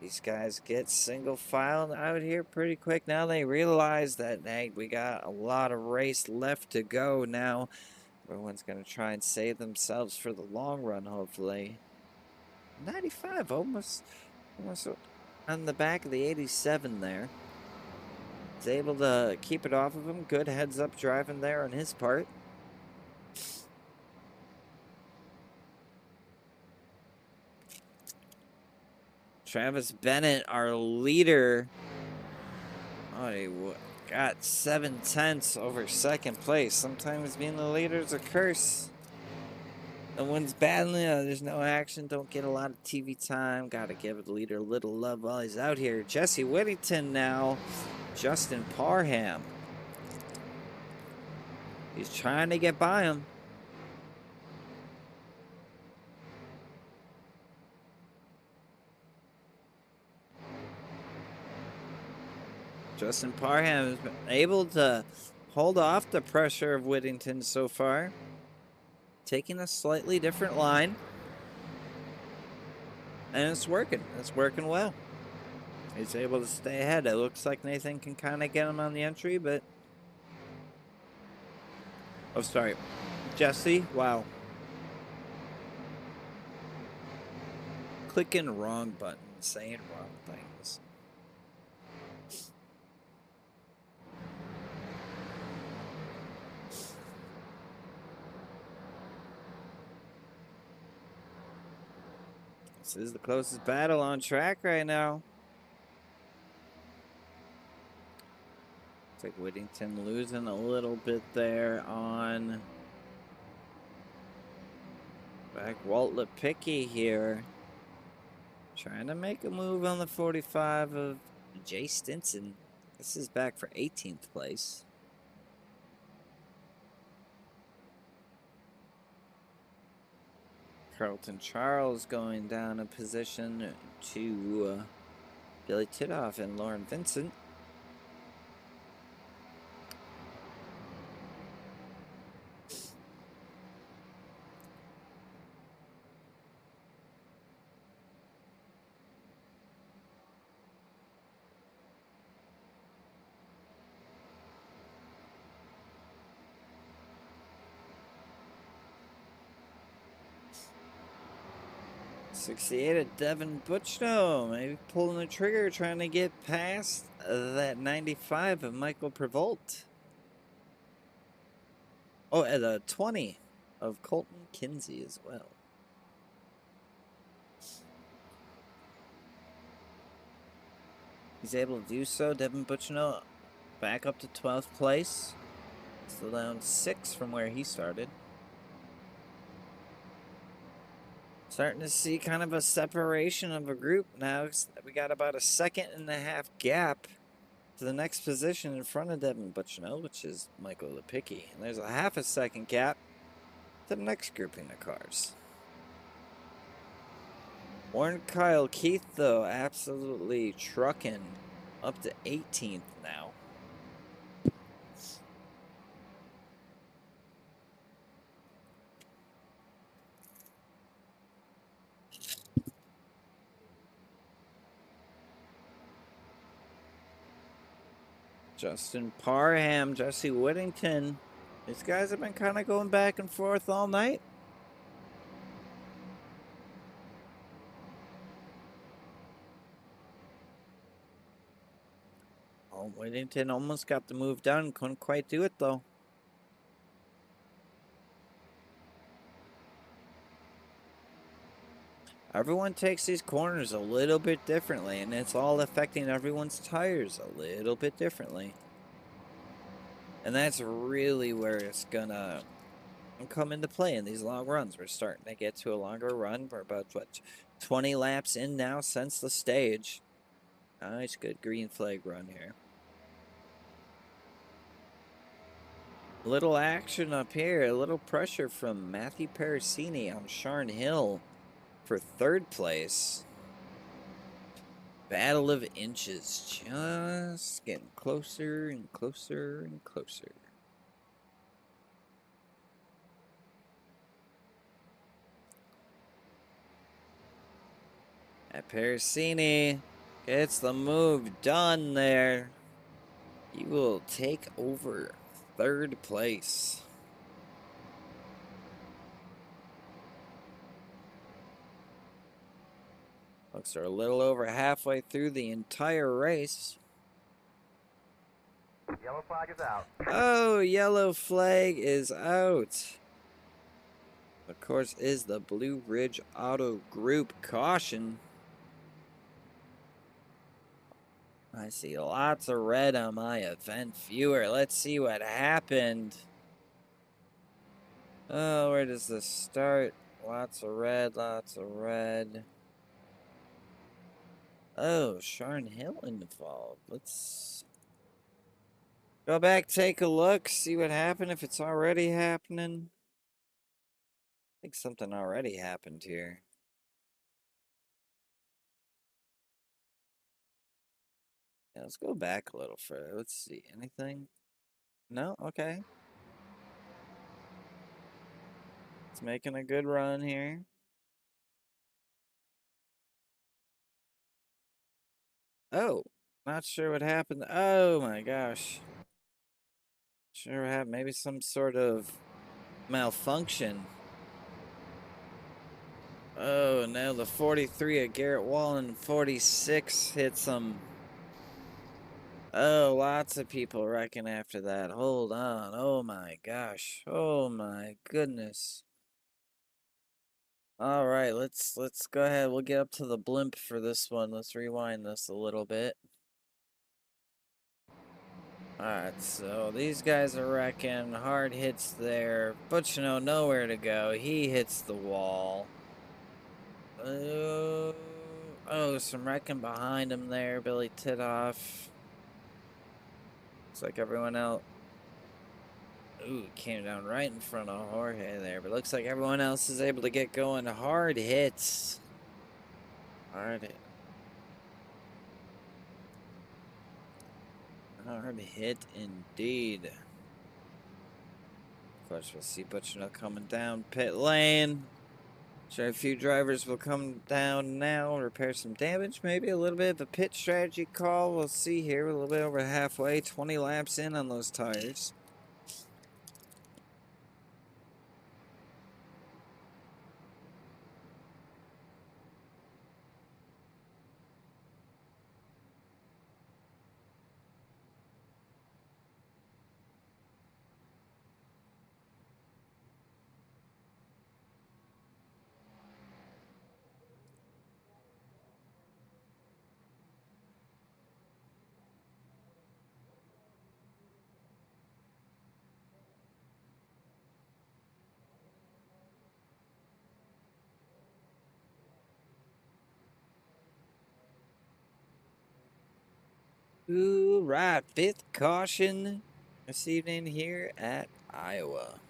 These guys get single file out here pretty quick. Now they realize that, hey, we got a lot of race left to go now. Everyone's going to try and save themselves for the long run, hopefully. 95, almost on the back of the 87 there. He's able to keep it off of him. Good heads-up driving there on his part. Travis Bennett, our leader. Oh, he got 7/10 over 2nd place. Sometimes being the leader is a curse. No one's battling. There's no action. Don't get a lot of TV time. Got to give the leader a little love while he's out here. Jesse Whittington now. Justin Parham. He's trying to get by him. Justin Parham has been able to hold off the pressure of Whittington so far. Taking a slightly different line. And it's working. It's working well. He's able to stay ahead. It looks like Nathan can kind of get him on the entry, but... Oh, sorry. Jesse, wow. Clicking wrong button, saying wrong things. This is the closest battle on track right now. Looks like Whittington losing a little bit there on back Walt Lipicki here. Trying to make a move on the 45 of Jay Stinson. This is back for 18th place. Carlton Charles going down a position to Billy Titoff and Lauren Vincent. '68 at Devin Butchno, maybe pulling the trigger, trying to get past that 95 of Michael Prevolt. Oh, at a 20 of Colton Kinsey as well. He's able to do so. Devin Butchno back up to 12th place. Still down 6 from where he started. Starting to see kind of a separation of a group now. We got about a 1.5-second gap to the next position in front of Devin Butchno, which is Michael Lipicki. And there's a 1/2-second gap to the next grouping of cars. Warren Kyle Keith, though, absolutely trucking up to 18th now. Justin Parham, Jesse Whittington. These guys have been kind of going back and forth all night. Oh, Whittington almost got the move done. Couldn't quite do it, though. Everyone takes these corners a little bit differently, and it's all affecting everyone's tires a little bit differently. And that's really where it's gonna come into play in these long runs. We're starting to get to a longer run. We're about, what, 20 laps in now since the stage. Nice, good green flag run here. A little action up here, a little pressure from Matthew Parasini on Sharn Hill for 3rd place. Battle of inches, just getting closer and closer and closer. And Parasini gets the move done there. He will take over 3rd place. Looks are a little over halfway through the entire race. Yellow flag is out. Oh, yellow flag is out. Of course, is the Blue Ridge Auto Group caution. I see lots of red on my event viewer. Let's see what happened. Oh, where does this start? Lots of red, lots of red. Oh, Sharn Hill involved. Let's go back, take a look, see what happened, if it's already happening. I think something already happened here. Yeah, let's go back a little further. Let's see. Anything? No? Okay. It's making a good run here. Oh, not sure what happened. Oh my gosh. Sure what happened. Maybe some sort of malfunction. Oh, now the 43 of Garrett Wallen, 46 hits him. Oh, lots of people wrecking after that. Hold on. Oh my gosh. Oh my goodness. All right, let's go ahead. We'll get up to the blimp for this one. Let's rewind this a little bit. All right, so these guys are wrecking. Hard hits there. Butchno nowhere to go. He hits the wall. Oh was some wrecking behind him there. Billy Titoff. Looks like everyone else. Ooh, came down right in front of Jorge there. But looks like everyone else is able to get going. Hard hits. Hard hit indeed. Of course, we'll see Butchernut coming down pit lane. Sure, a few drivers will come down now, repair some damage, maybe a little bit of a pit strategy call. We'll see here. We're a little bit over halfway, 20 laps in on those tires. Ooh, right. Fifth caution this evening here at Iowa.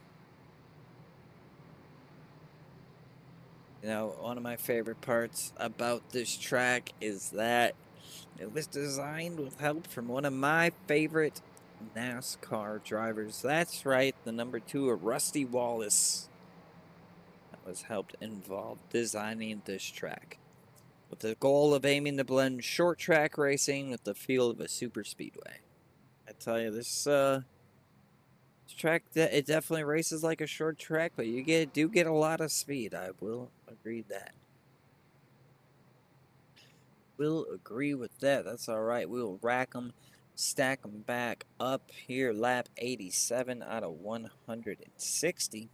You know, one of my favorite parts about this track is that it was designed with help from one of my favorite NASCAR drivers. That's right, the number 2, Rusty Wallace. That was helped involved designing this track, with the goal of aiming to blend short track racing with the feel of a super speedway. I tell you, this track, it definitely races like a short track, but you do get a lot of speed. I will agree that. Will agree with that. That's all right. We'll rack them, stack them back up here. Lap 87 out of 160.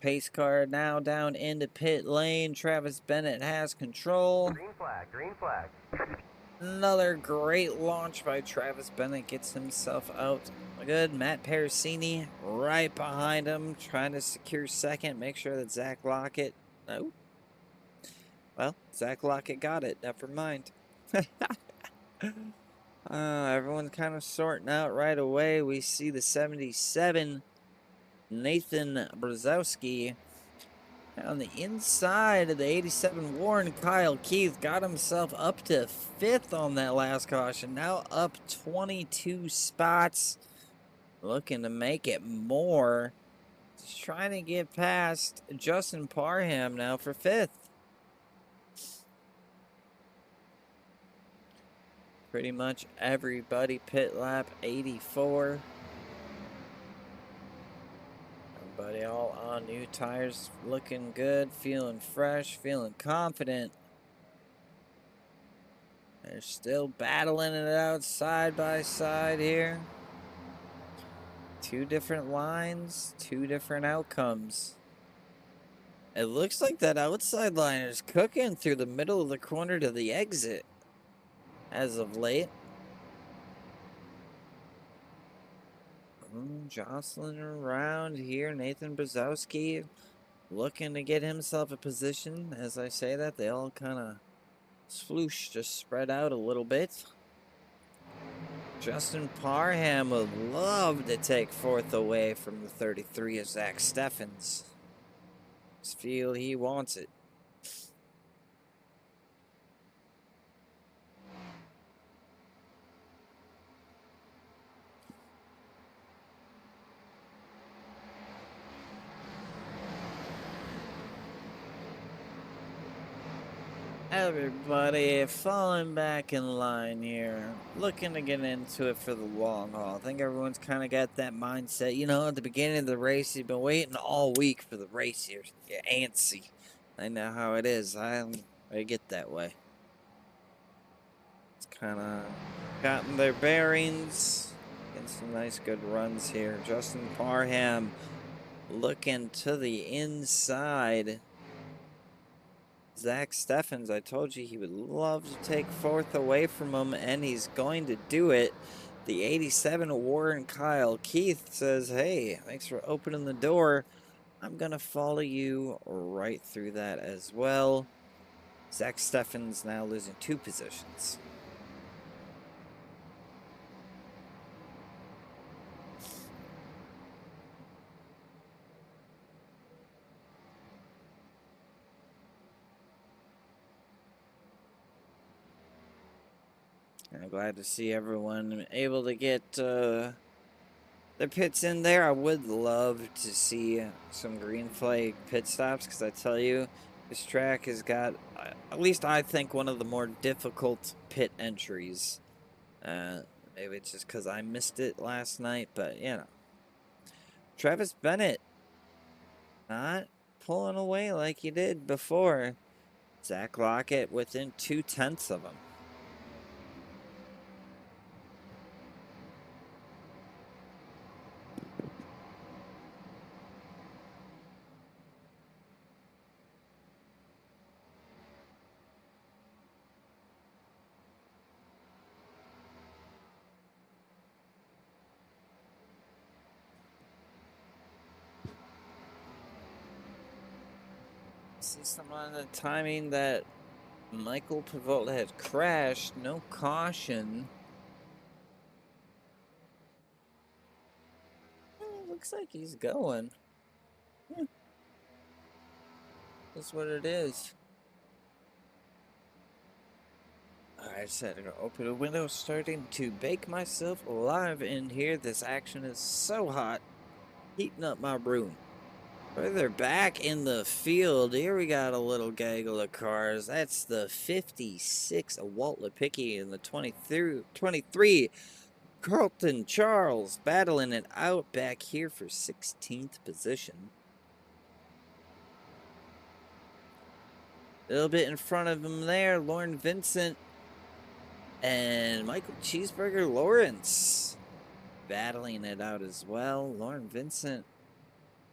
Pace car now down into pit lane. Travis Bennett has control. Green flag, green flag. Another great launch by Travis Bennett. Gets himself out good. Matt Parasini right behind him, trying to secure second. Make sure that Zach Lockett. No. Well, Zach Lockett got it. Never mind. Everyone's kind of sorting out right away. We see the 77, Nathan Brzezowski. On the inside of the 87, Warren Kyle Keith got himself up to 5th on that last caution. Now up 22 spots. Looking to make it more. Just trying to get past Justin Parham now for 5th. Pretty much everybody pit lap 84. Everybody all on new tires, looking good, feeling fresh, feeling confident. They're still battling it out side by side here. 2 different lines, 2 different outcomes. It looks like that outside line is cooking through the middle of the corner to the exit as of late. Jostling around here. Nathan Brzezowski looking to get himself a position. As I say that, they all kind of swoosh, just spread out a little bit. Justin Parham would love to take 4th away from the 33 of Zach Steffens. Just feel he wants it. Everybody falling back in line here, looking to get into it for the long haul. I think everyone's kind of got that mindset. You know, at the beginning of the race, you've been waiting all week for the race here. You're antsy. I know how it is. I get that way. It's kind of gotten their bearings. Getting some nice good runs here. Justin Parham looking to the inside. Zach Steffens, I told you he would love to take 4th away from him, and he's going to do it. The 87 Warren Kyle Keith says, hey, thanks for opening the door. I'm going to follow you right through that as well. Zach Steffens now losing 2 positions. I'm glad to see everyone able to get their pits in there. I would love to see some green flag pit stops because I tell you, this track has got, at least I think, one of the more difficult pit entries. Maybe it's just because I missed it last night, but you know. Travis Bennett not pulling away like he did before. Zach Lockett within 0.2 of him. See some on the timing that Michael Pavola had crashed. No caution. Looks like he's going. That's what it is. I just had to go open a window, starting to bake myself alive in here. This action is so hot, heating up my room. Further back in the field, here we got a little gaggle of cars. That's the 56 of Walt Lipicki and the 23 Carlton Charles battling it out back here for 16th position. A little bit in front of him there, Lauren Vincent and Michael Cheeseburger Lawrence battling it out as well. Lauren Vincent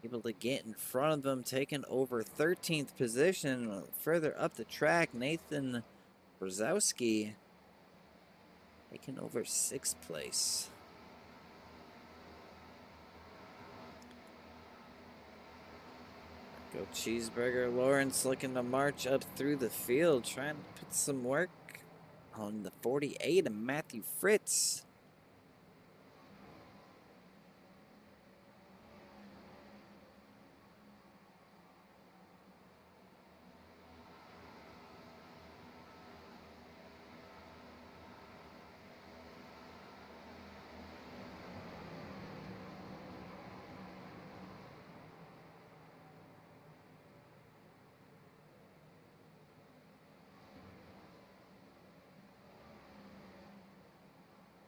able to get in front of them, taking over 13th position. Further up the track, Nathan Brzezowski taking over 6th place. Go Cheeseburger Lawrence looking to march up through the field, trying to put some work on the 48 of Matthew Fritz.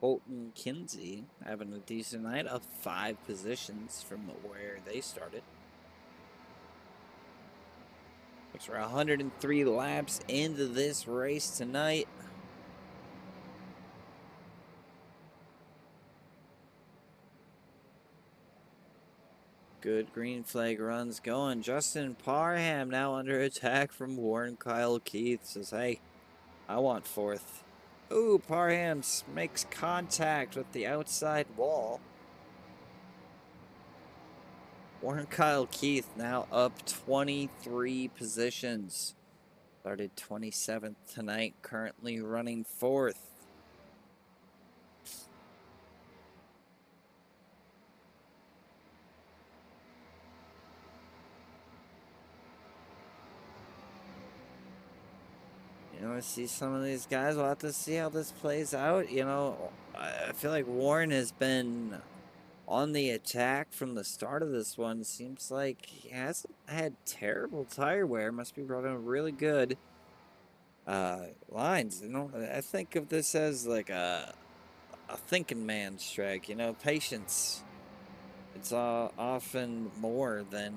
Colton Kinsey having a decent night, up 5 positions from where they started. Which we're 103 laps into this race tonight. Good green flag runs going. Justin Parham now under attack from Warren Kyle Keith. Says, hey, I want 4th. Ooh, Parham makes contact with the outside wall. Warren Kyle Keith now up 23 positions. Started 27th tonight, currently running 4th. You know, I see some of these guys. We'll have to see how this plays out. You know, I feel like Warren has been on the attack from the start of this one. Seems like he hasn't had terrible tire wear. Must be running really good lines. You know, I think of this as like a thinking man's track. You know, patience. It's often more than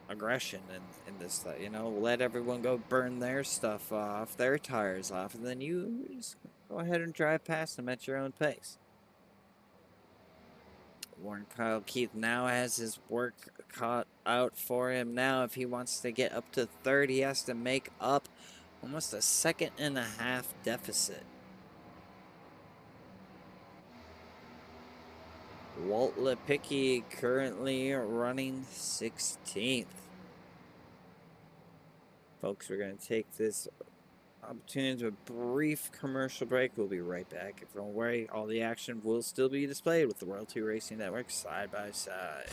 aggression in this. You know, let everyone go burn their stuff off, their tires off, and then you just go ahead and drive past them at your own pace. Warren Kyle Keith now has his work cut out for him. Now, if he wants to get up to 3rd, he has to make up almost a 1.5-second deficit. Walt Lipicki currently running 16th. Folks, we're going to take this opportunity to a brief commercial break. We'll be right back. If don't worry, all the action will still be displayed with the World 2 Racing Network side by side.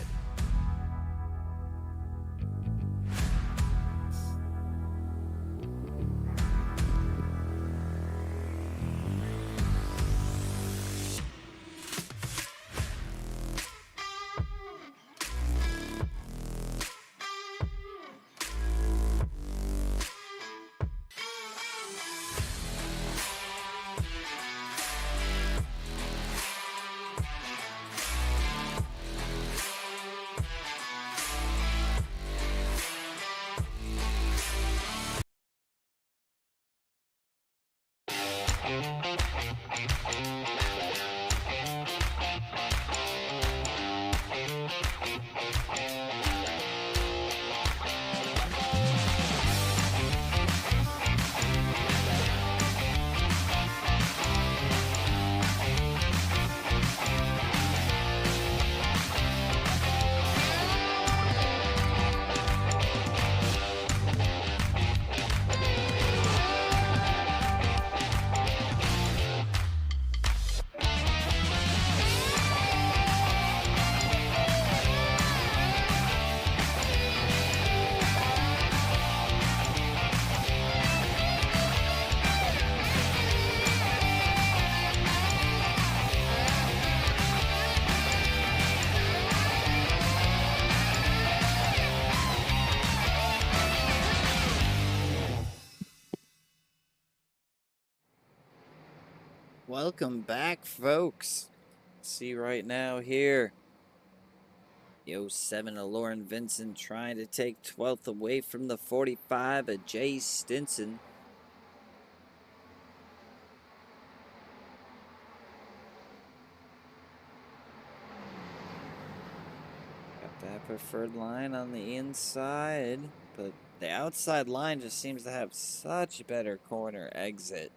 Welcome back, folks. See right now here, the 07 of Lauren Vincent trying to take 12th away from the 45 of Jay Stinson. Got that preferred line on the inside, but the outside line just seems to have such a better corner exit.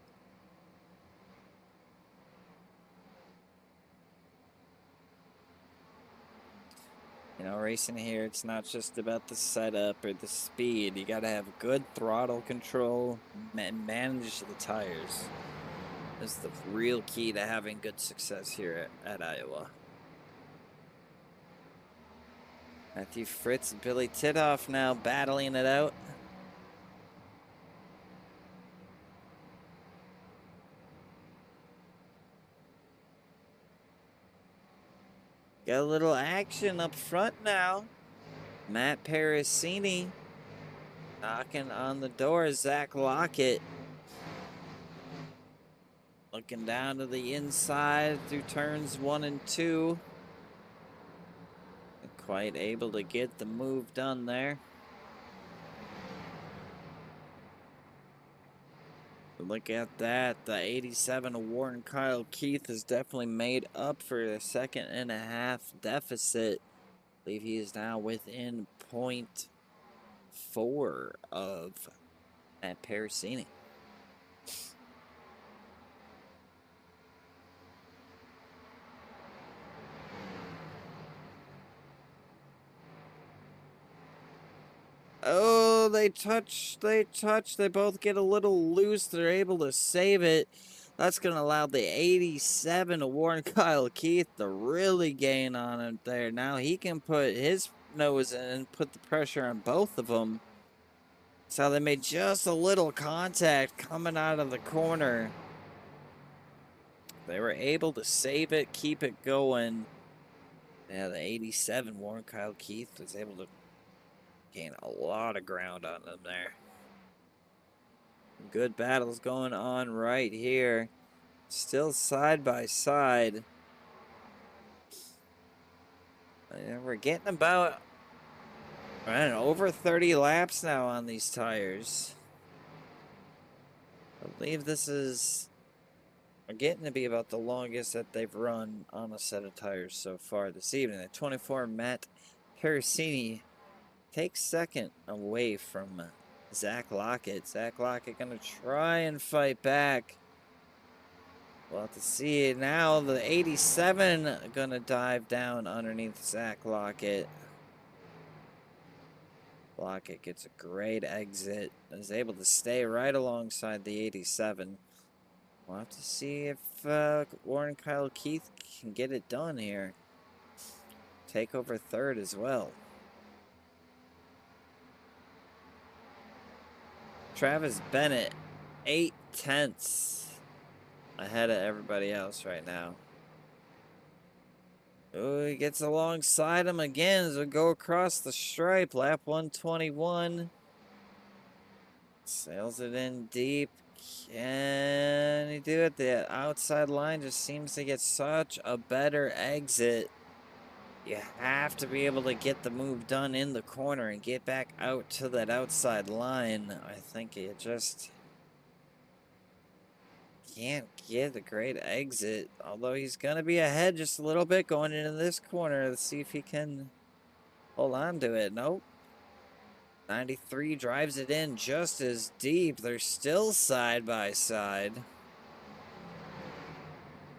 You know, racing here, it's not just about the setup or the speed. You got to have good throttle control and manage the tires. That's the real key to having good success here at Iowa. Matthew Fritz and Billy Titoff now battling it out. Got a little action up front now. Matt Parasini knocking on the door. Zach Lockett looking down to the inside through turns 1 and 2. Not quite able to get the move done there. Look at that. The 87 of Warren Kyle Keith has definitely made up for the 2.5 deficit. I believe he is now within 0.4 of Matt Parasini. Oh, they touch. They both get a little loose. They're able to save it. That's going to allow the 87 of Warren Kyle Keith to really gain on him there. Now he can put his nose in and put the pressure on both of them. So they made just a little contact coming out of the corner. They were able to save it, keep it going. Yeah, the 87 Warren Kyle Keith was able to gain a lot of ground on them there. Good battles going on right here. Still side by side. We're getting about over 30 laps now on these tires. I believe this is getting to be about the longest that they've run on a set of tires so far this evening. The 24 Matt Parasini takes second away from Zach Lockett. Zach Lockett going to try and fight back. We'll have to see. Now the 87 gonna dive down underneath Zach Lockett. Lockett gets a great exit. Is able to stay right alongside the 87. We'll have to see if Warren Kyle Keith can get it done here. Take over third as well. Travis Bennett, 8/10 ahead of everybody else right now. Oh, he gets alongside him again as we go across the stripe. Lap 121. Sails it in deep. Can he do it? The outside line just seems to get such a better exit. You have to be able to get the move done in the corner and get back out to that outside line. I think it just can't get a great exit. Although he's going to be ahead just a little bit going into this corner. Let's see if he can hold on to it. Nope. 93 drives it in just as deep. They're still side by side.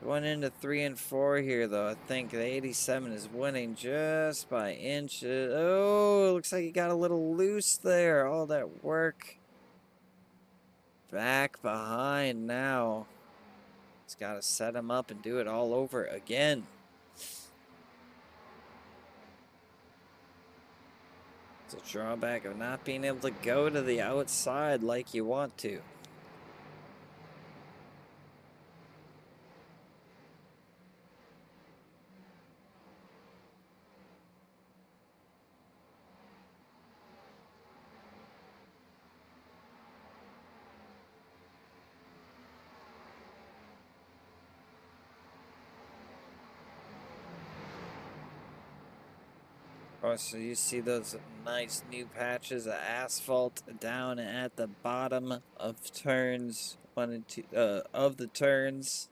Going into 3 and 4 here, though. I think the 87 is winning just by inches. Oh, looks like he got a little loose there. All that work. Back behind now. He's got to set him up and do it all over again. It's a drawback of not being able to go to the outside like you want to. Oh, so you see those nice new patches of asphalt down at the bottom of turns 1 and 2 of the turns.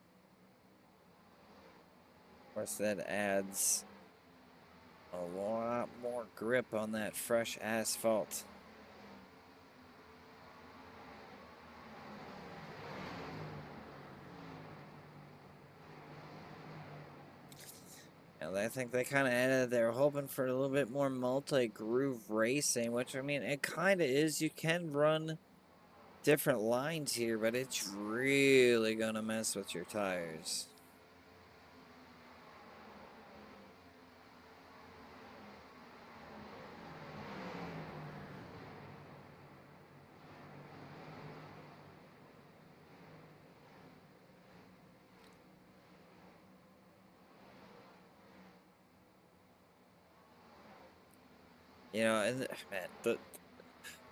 Of course, that adds a lot more grip on that fresh asphalt. And I think they kind of added, they were hoping for a little bit more multi-groove racing, which, I mean, it kind of is. You can run different lines here, but it's really going to mess with your tires. You know, and man,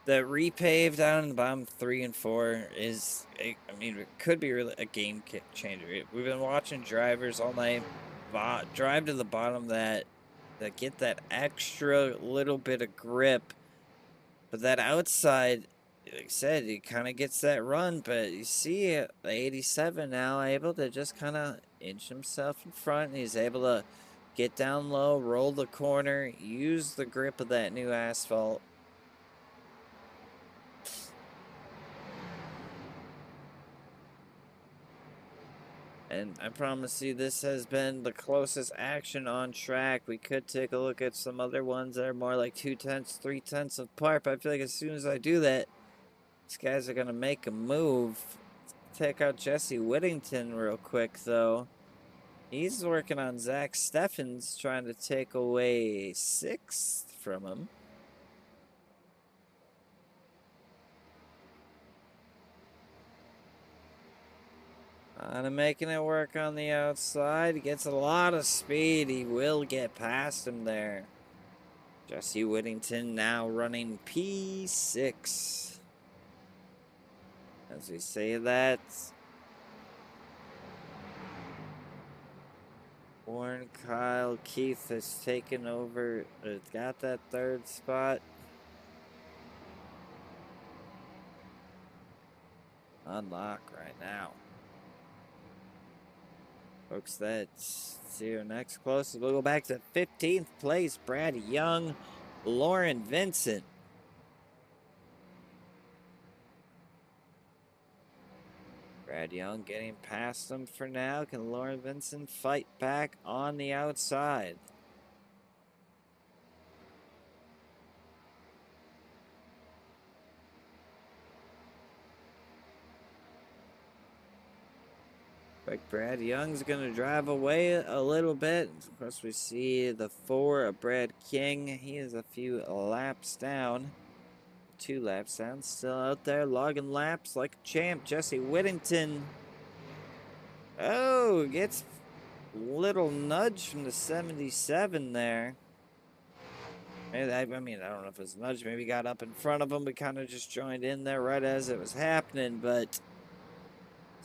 the repave down in the bottom 3 and 4 is, I mean, it could be really a game changer. We've been watching drivers all night drive to the bottom that get that extra little bit of grip, but that outside, like I said, he kind of gets that run. But you see the 87 now able to just kind of inch himself in front, and he's able to get down low, roll the corner, use the grip of that new asphalt. And I promise you, this has been the closest action on track. We could take a look at some other ones that are more like 2/10, 3/10 apart. But I feel like as soon as I do that, these guys are going to make a move. Let's take out Jesse Whittington real quick, though. He's working on Zach Steffens, trying to take away 6th from him. Kind of making it work on the outside. He gets a lot of speed. He will get past him there. Jesse Whittington now running P6. As we say that, Warren Kyle Keith has taken over. It's got that 3rd spot. Unlock right now. Folks, that's your next closest. We'll go back to 15th place. Brad Young, Lauren Vincent. Brad Young getting past him for now. Can Lauren Vincent fight back on the outside? Like Brad Young's going to drive away a little bit. Of course, we see the 4 of Brad King. He is a few laps down. 2 laps down. Still out there logging laps like a champ. Jesse Whittington. Oh, gets a little nudge from the 77 there. Maybe, I mean, I don't know if it's a nudge. Maybe got up in front of him, but kind of just joined in there right as it was happening. But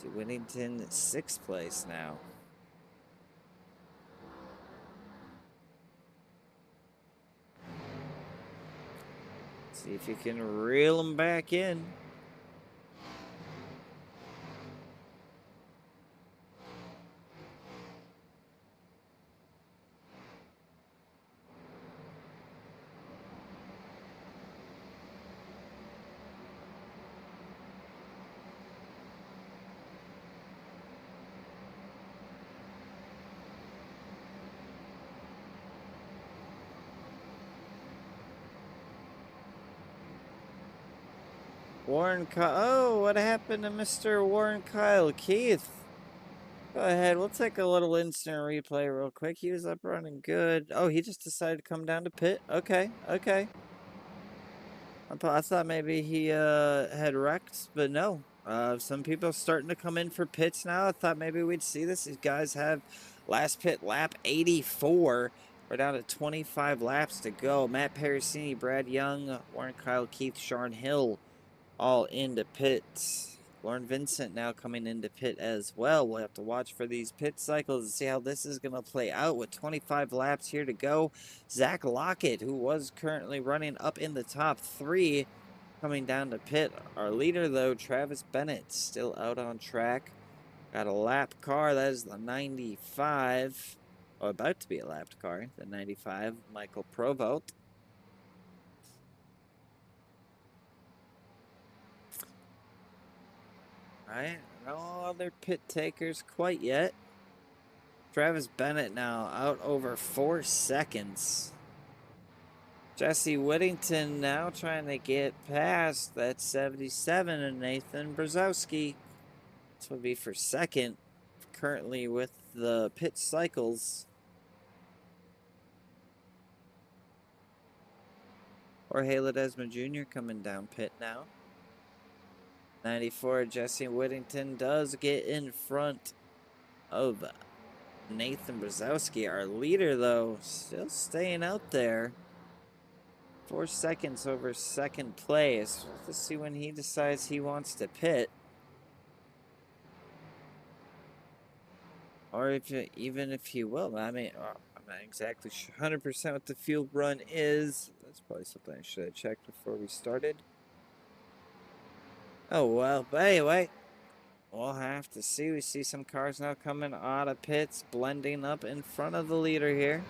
to Whittington, 6th place now. See if you can reel him back in. Warren Kyle. Oh, what happened to Mr. Warren Kyle? Keith, go ahead. We'll take a little instant replay real quick. He was up running good. Oh, he just decided to come down to pit. Okay, okay. I thought maybe he had wrecked, but no. Some people are starting to come in for pits now. I thought maybe we'd see this. These guys have last pit lap 84. We're down to 25 laps to go. Matt Parasini, Brad Young, Warren Kyle, Keith, Sean Hill all into pits. Lauren Vincent now coming into pit as well. We'll have to watch for these pit cycles and see how this is going to play out with 25 laps here to go. Zach Lockett, who was currently running up in the top 3, coming down to pit. Our leader, though, Travis Bennett, still out on track. Got a lapped car. That is the 95. Oh, about to be a lapped car. The 95, Michael Provost. Alright, no other pit takers quite yet. Travis Bennett now out over 4 seconds. Jesse Whittington now trying to get past that 77 and Nathan Brzezowski. This will be for second currently with the pit cycles. Jorge Ledesma Jr. coming down pit now. 94, Jesse Whittington does get in front of Nathan Brzezowski. Our leader, though, still staying out there. 4 seconds over second place. Let's see when he decides he wants to pit. Or even if he will. I mean, I'm not exactly 100% what the field run is. That's probably something I should have checked before we started. Oh, well, but anyway, we'll have to see. We see some cars now coming out of pits, blending up in front of the leader here.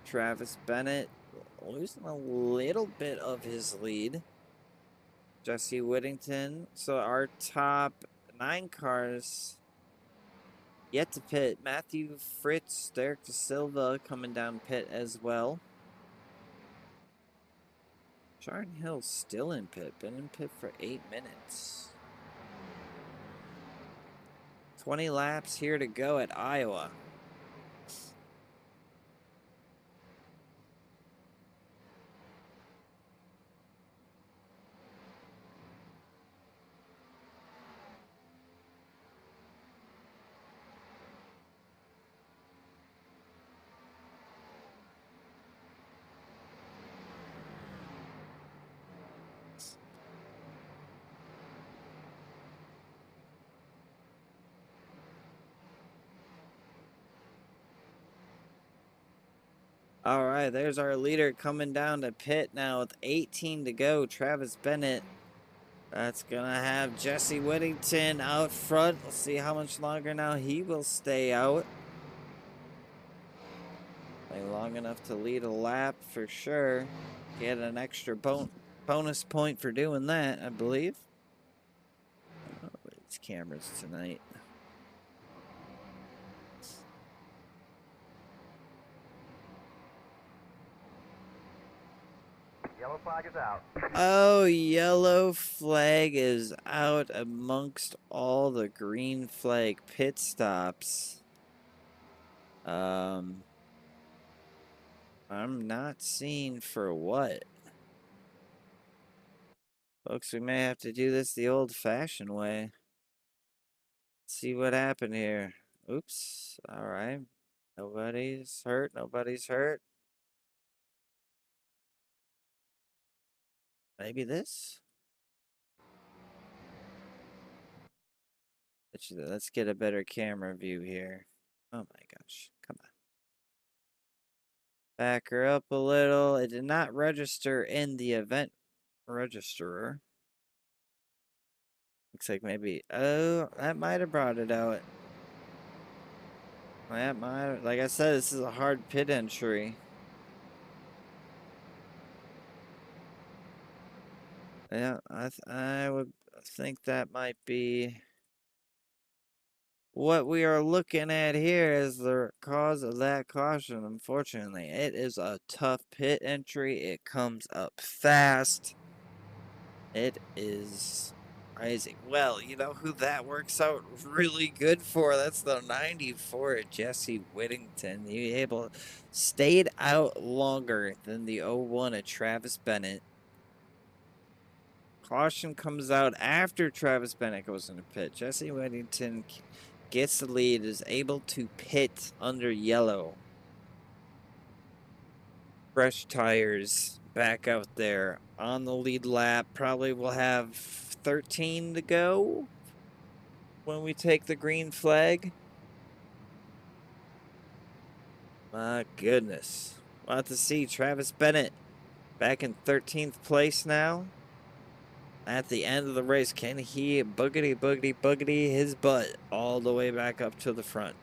Travis Bennett losing a little bit of his lead. Jesse Whittington. So our top 9 cars yet to pit. Matthew Fritz, Derek De Silva coming down pit as well. Jordan Hill still in pit. Been in pit for 8 minutes. 20 laps here to go at Iowa. All right, there's our leader coming down to pit now with 18 to go. Travis Bennett. That's going to have Jesse Whittington out front. We'll see how much longer now he will stay out. Long enough to lead a lap for sure. Get an extra bonus point for doing that, I believe. these cameras tonight. Yellow flag is out. Oh, yellow flag is out amongst all the green flag pit stops. I'm not seeing for what. Folks, we may have to do this the old-fashioned way. See what happened here. Oops. All right. Nobody's hurt. Nobody's hurt. Maybe this? Let's get a better camera view here. Oh my gosh. Come on. Back her up a little. It did not register in the event registerer. Looks like maybe, oh, that might have brought it out. That might, like I said, this is a hard pit entry. Yeah, I would think that might be what we are looking at here is the cause of that caution. Unfortunately, it is a tough pit entry. It comes up fast. It is crazy. Well, you know who that works out really good for? That's the 94 Jesse Whittington. He stayed out longer than the 01 at Travis Bennett. Caution comes out after Travis Bennett goes into pit. Jesse Whittington gets the lead, is able to pit under yellow. Fresh tires back out there on the lead lap. Probably will have 13 to go when we take the green flag. My goodness. We'll have to see Travis Bennett back in 13th place now. At the end of the race, can he boogity his butt all the way back up to the front?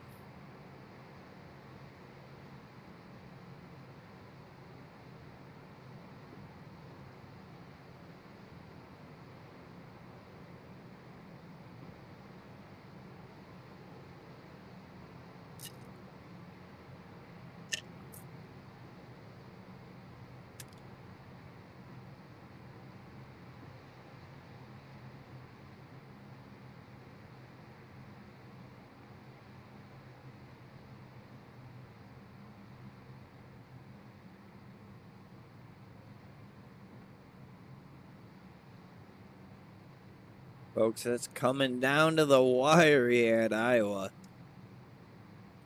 Folks, it's coming down to the wire here at Iowa.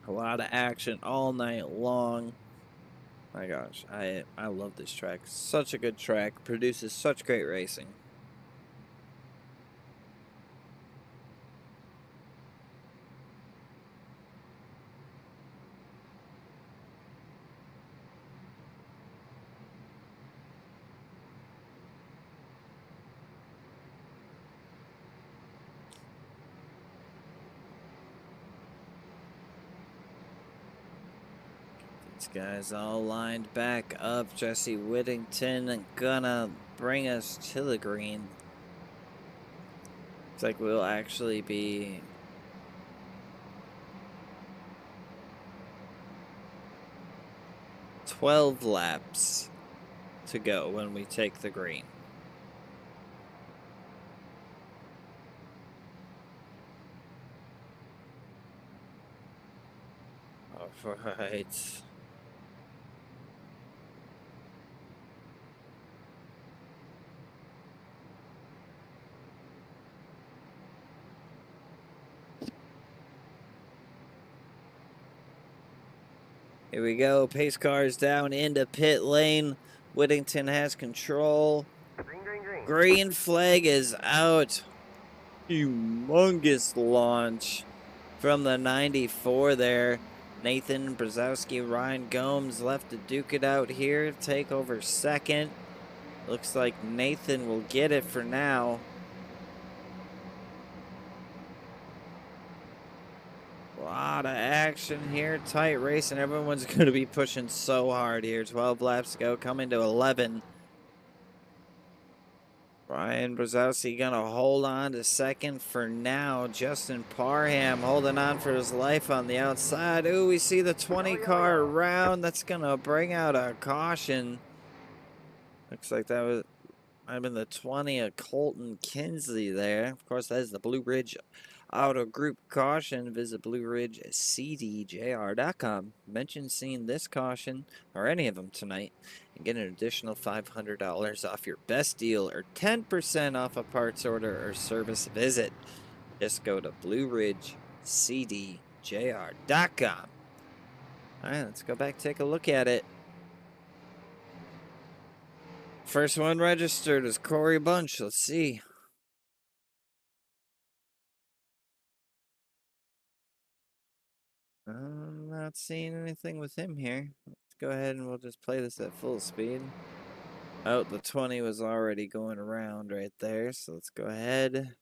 A lot of action all night long. My gosh, I love this track. Such a good track. Produces such great racing. These guys all lined back up. Jesse Whittington gonna bring us to the green. Looks like we'll actually be 12 laps to go when we take the green. All right. Here we go. Pace cars down into pit lane. Whittington has control. Green. Green flag is out. Humongous launch from the 94 there. Nathan Brzezowski, Ryan Gomes left to duke it out here. Take over second. Looks like Nathan will get it for now. A lot of action here. Tight race, and everyone's going to be pushing so hard here. 12 laps to go, coming to 11. Ryan Brzezowski gonna hold on to second for now. Justin Parham holding on for his life on the outside. Ooh, we see the 20 car around. That's gonna bring out a caution. Looks like that was might have been the 20 of Colton Kinsley there. Of course, that is the Blue Ridge Auto Group caution. Visit BlueRidgeCDJR.com. Mention seeing this caution or any of them tonight and get an additional $500 off your best deal or 10% off a parts order or service visit. Just go to BlueRidgeCDJR.com. All right, let's go back, take a look at it. First one registered is Corey Bunch. Let's see. I'm not seeing anything with him here. Let's go ahead and we'll just play this at full speed. Oh, the 20 was already going around right there. So let's go ahead.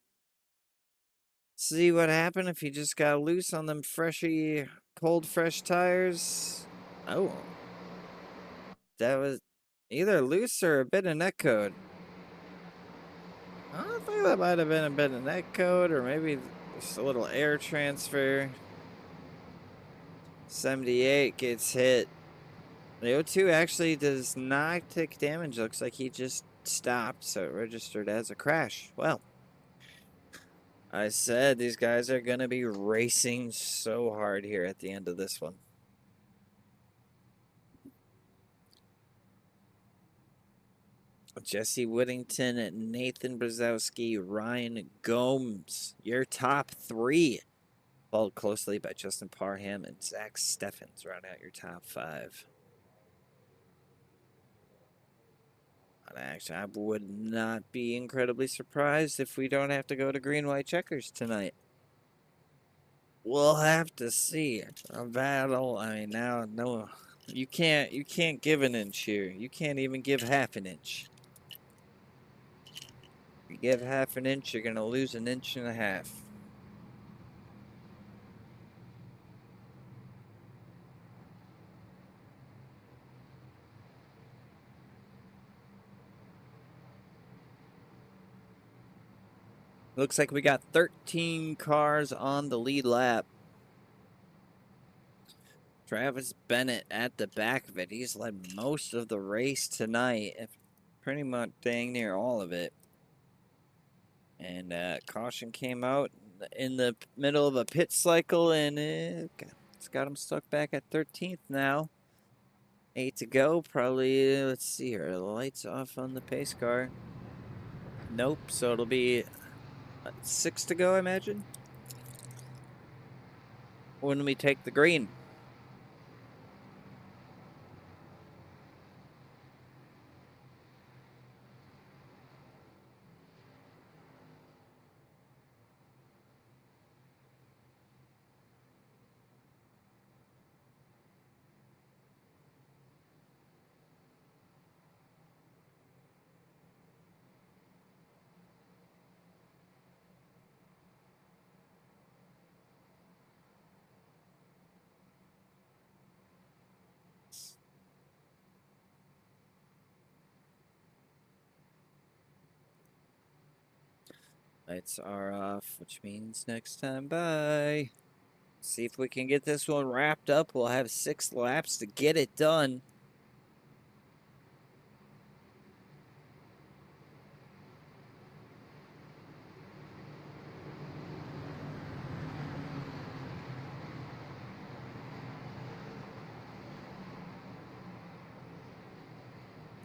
See what happened if you just got loose on them freshy, cold, fresh tires. Oh. That was either loose or a bit of net code. I think that might have been a bit of net code or maybe just a little air transfer. 78 gets hit. The O2 actually does not take damage. Looks like he just stopped, so it registered as a crash. Well, I said these guys are going to be racing so hard here at the end of this one. Jesse Whittington, Nathan Brzezowski, Ryan Gomes, your top three. Followed closely by Justin Parham and Zach Steffens, round out your top five. Actually, I would not be incredibly surprised if we don't have to go to green-white checkers tonight. We'll have to see. A battle. I mean, now, no, you can't give an inch here. You can't even give half an inch. If you give half an inch, you're gonna lose an inch and a half. Looks like we got 13 cars on the lead lap. Travis Bennett at the back of it. He's led most of the race tonight, pretty much dang near all of it. And caution came out in the middle of a pit cycle, and it's got him stuck back at 13th now. 8 to go. Probably, let's see here. The lights off on the pace car. Nope. So it'll be 6 to go, I imagine. When we take the green. Lights are off, which means next time, bye. See if we can get this one wrapped up. We'll have 6 laps to get it done.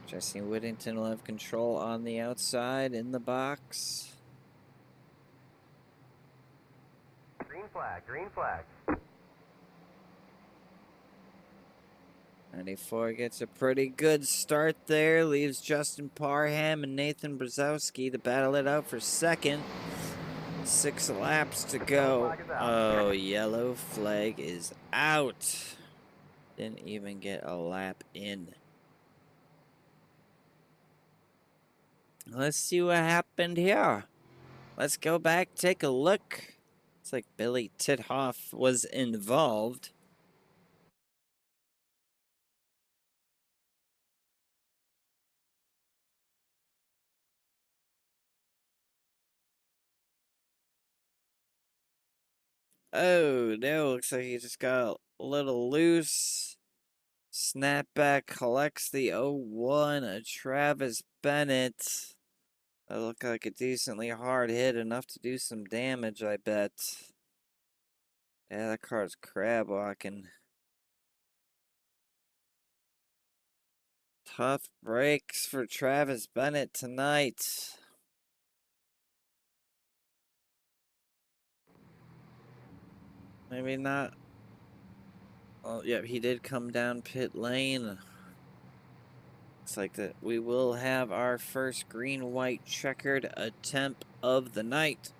Jesse Whittington will have control on the outside in the box. Green flag, green flag. 94 gets a pretty good start there. Leaves Justin Parham and Nathan Brzezowski to battle it out for second. 6 laps to go. Oh, yellow flag is out. Didn't even get a lap in. Let's see what happened here. Let's go back, take a look. It's like Billy Tithoff was involved. Oh, no, looks like he just got a little loose. Snapback collects the 0-1. Travis Bennett. That looked like a decently hard hit, enough to do some damage, I bet. Yeah, that car's crab walking. Tough breaks for Travis Bennett tonight. Maybe not. Oh, yeah, he did come down pit lane. Looks like that we will have our first green-white checkered attempt of the night.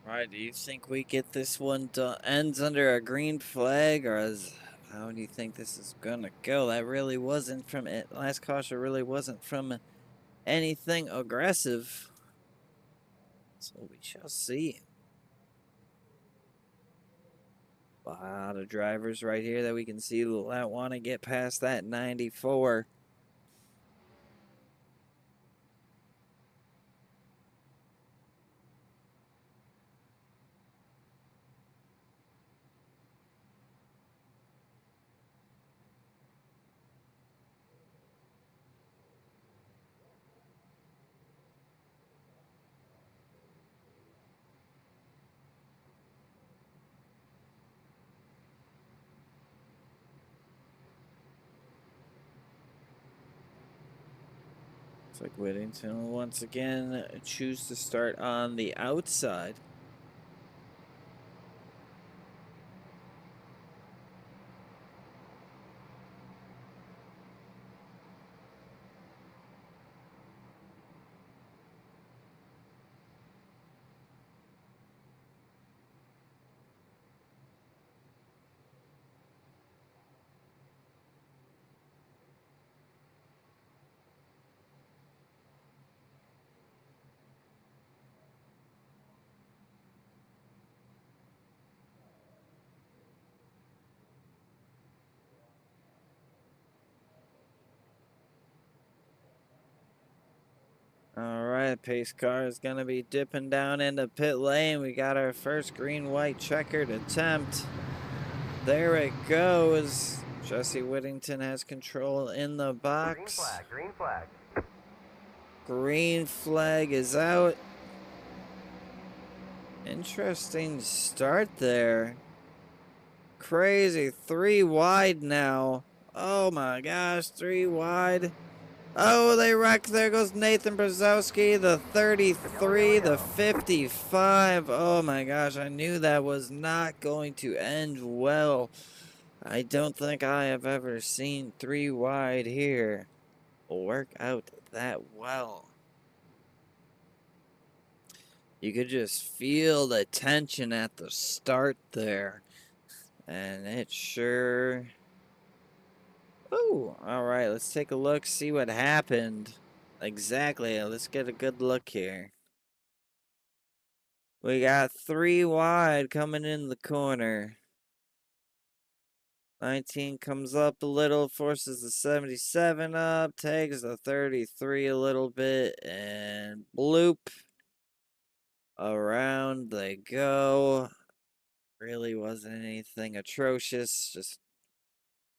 All right, do you think we get this one ends under a green flag, or how do you think this is gonna go? That really wasn't from it. Last caution really wasn't from anything aggressive. So we shall see. A lot of drivers right here that we can see that want to get past that 94. Looks like Whittington will once again choose to start on the outside. All right, pace car is going to be dipping down into pit lane. We got our first green-white checkered attempt. There it goes. Jesse Whittington has control in the box. Green flag, green flag. Green flag is out. Interesting start there. Crazy. 3 wide now. Oh my gosh, 3 wide. Oh, they wrecked. There goes Nathan Brzezowski, the 33, the 55. Oh my gosh, I knew that was not going to end well. I don't think I have ever seen 3 wide here work out that well. You could just feel the tension at the start there. And it sure... Oh, all right, let's take a look, see what happened. Exactly, let's get a good look here. We got 3 wide coming in the corner. 19 comes up a little, forces the 77 up, takes the 33 a little bit, and bloop. Around they go. Really wasn't anything atrocious, just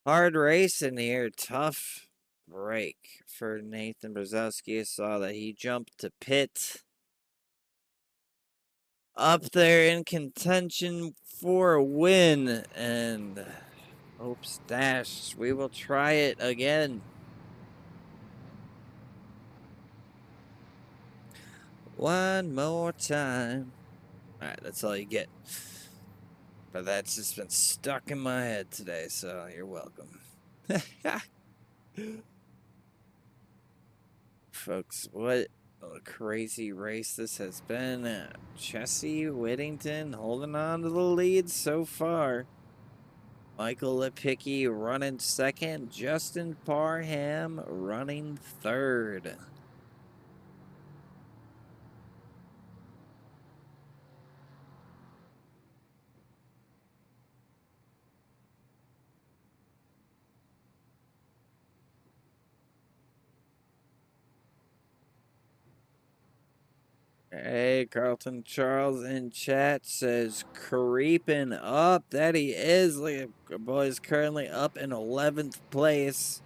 hard racing here. Tough break for Nathan Brzezowski. I saw that he jumped to pit. Up there in contention for a win, and Oops, dash. We will try it again. One more time. All right, that's all you get. But that's just been stuck in my head today, so you're welcome. Folks, what a crazy race this has been. Jesse Whittington holding on to the lead so far. Michael Lipicki running second. Justin Parham running third. Hey, Carlton Charles in chat says creeping up. That he is. Look at boys currently up in 11th place.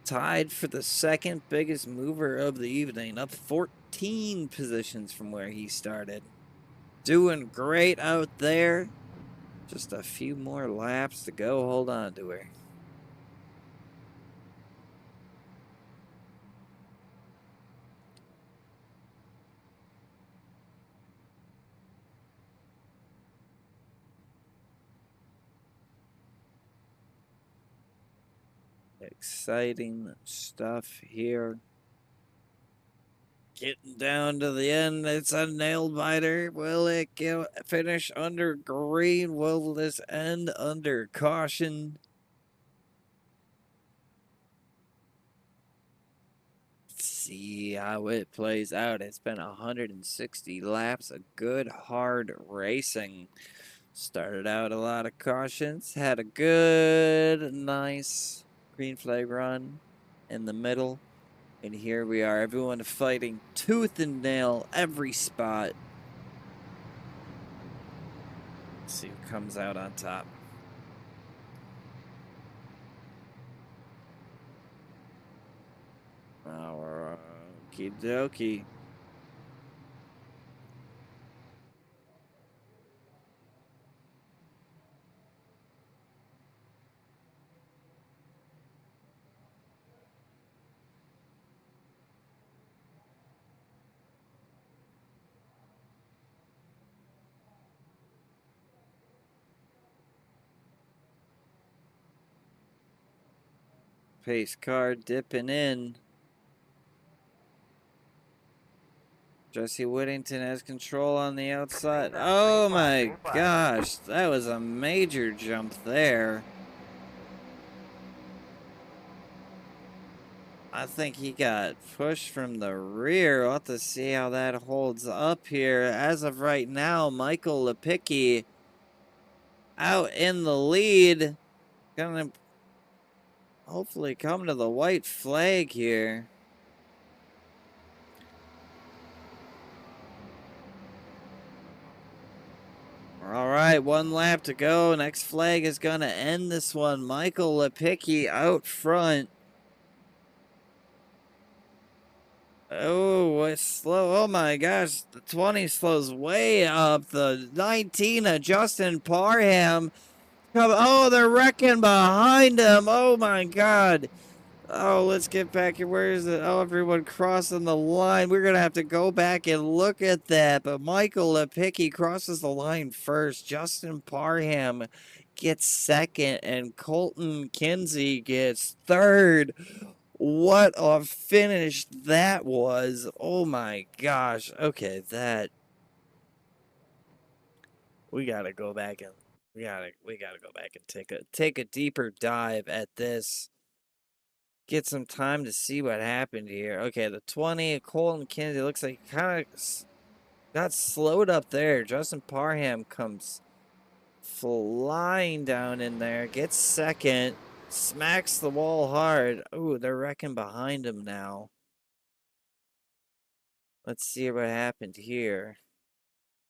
Tied for the second biggest mover of the evening. Up 14 positions from where he started. Doing great out there. Just a few more laps to go. Hold on to her. Exciting stuff here. Getting down to the end. It's a nail biter. Will it finish under green? Will this end under caution? Let's see how it plays out. It's been 160 laps of good, hard racing. Started out a lot of cautions. Had a good, nice green flag run in the middle. And here we are, everyone fighting tooth and nail every spot. Let's see who comes out on top. Okie dokie. Pace car dipping in. Jesse Whittington has control on the outside. Oh my gosh, that was a major jump there. I think he got pushed from the rear. We'll have to see how that holds up here. As of right now, Michael Lipicki out in the lead. Gonna hopefully come to the white flag here. All right, one lap to go. Next flag is going to end this one. Michael Lipicki out front. Oh, it's slow. Oh my gosh. The 20 slows way up. The 19 of Justin Parham. Oh, they're wrecking behind him. Oh my God. Oh, let's get back here. Where is it? Oh, everyone crossing the line. We're going to have to go back and look at that. But Michael Lipicki crosses the line first. Justin Parham gets second. And Colton Kinsey gets third. What a finish that was. Oh, my gosh. Okay, that... We got to go back and... We gotta go back and take a deeper dive at this. Get some time to see what happened here. Okay, the 20, Colton Kennedy looks like he kind of got slowed up there. Justin Parham comes flying down in there, gets second, smacks the wall hard. Ooh, they're wrecking behind him now. Let's see what happened here.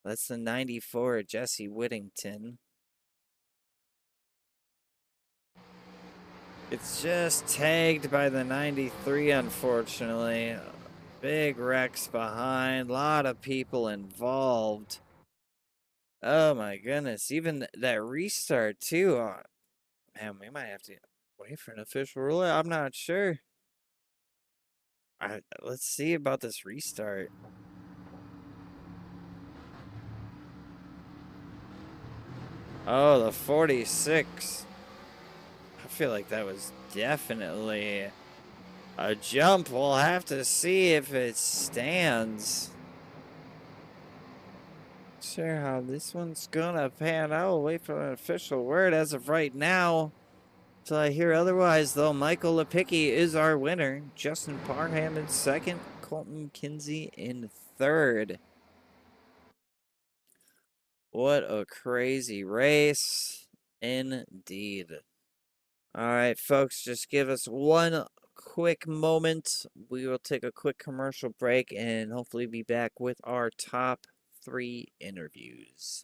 That's the 94, Jesse Whittington. It's just tagged by the 93, unfortunately. Big wrecks behind, a lot of people involved. Oh my goodness, even that restart too. Man, we might have to wait for an official ruling. I'm not sure. Let's see about this restart. Oh, the 46. I feel like that was definitely a jump. We'll have to see if it stands. Sure how this one's gonna pan out. I'll wait for an official word as of right now. Till I hear otherwise, though, Michael Lepicki is our winner. Justin Parham in second. Colton Kinsey in third. What a crazy race. Indeed. All right, folks, just give us one quick moment. We will take a quick commercial break and hopefully be back with our top 3 interviews.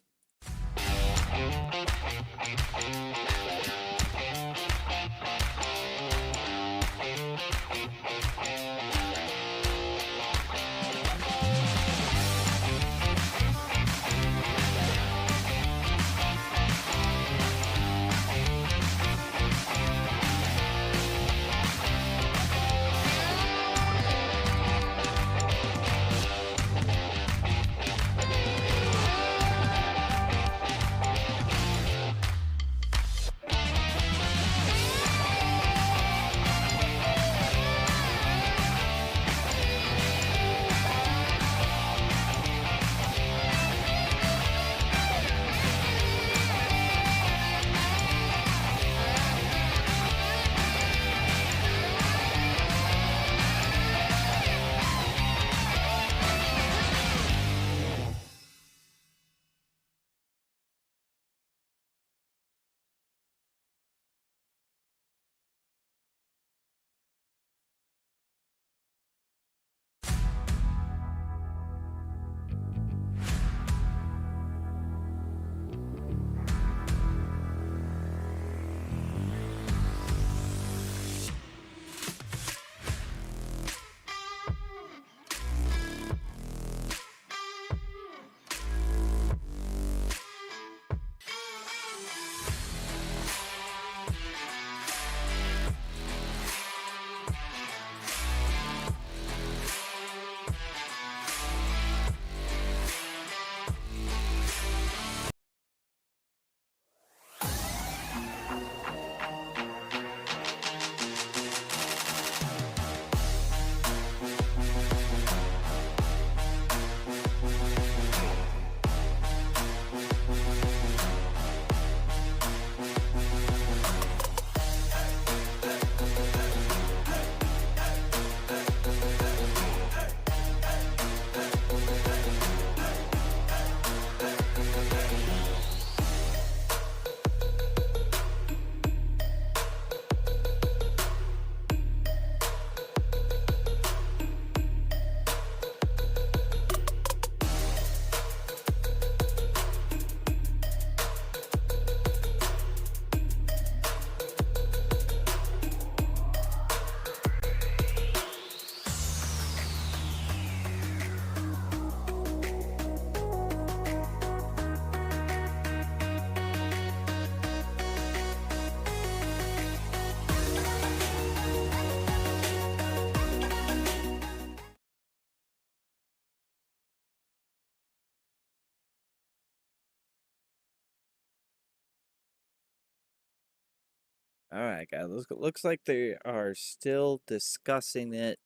All right, guys. Looks like they are still discussing it.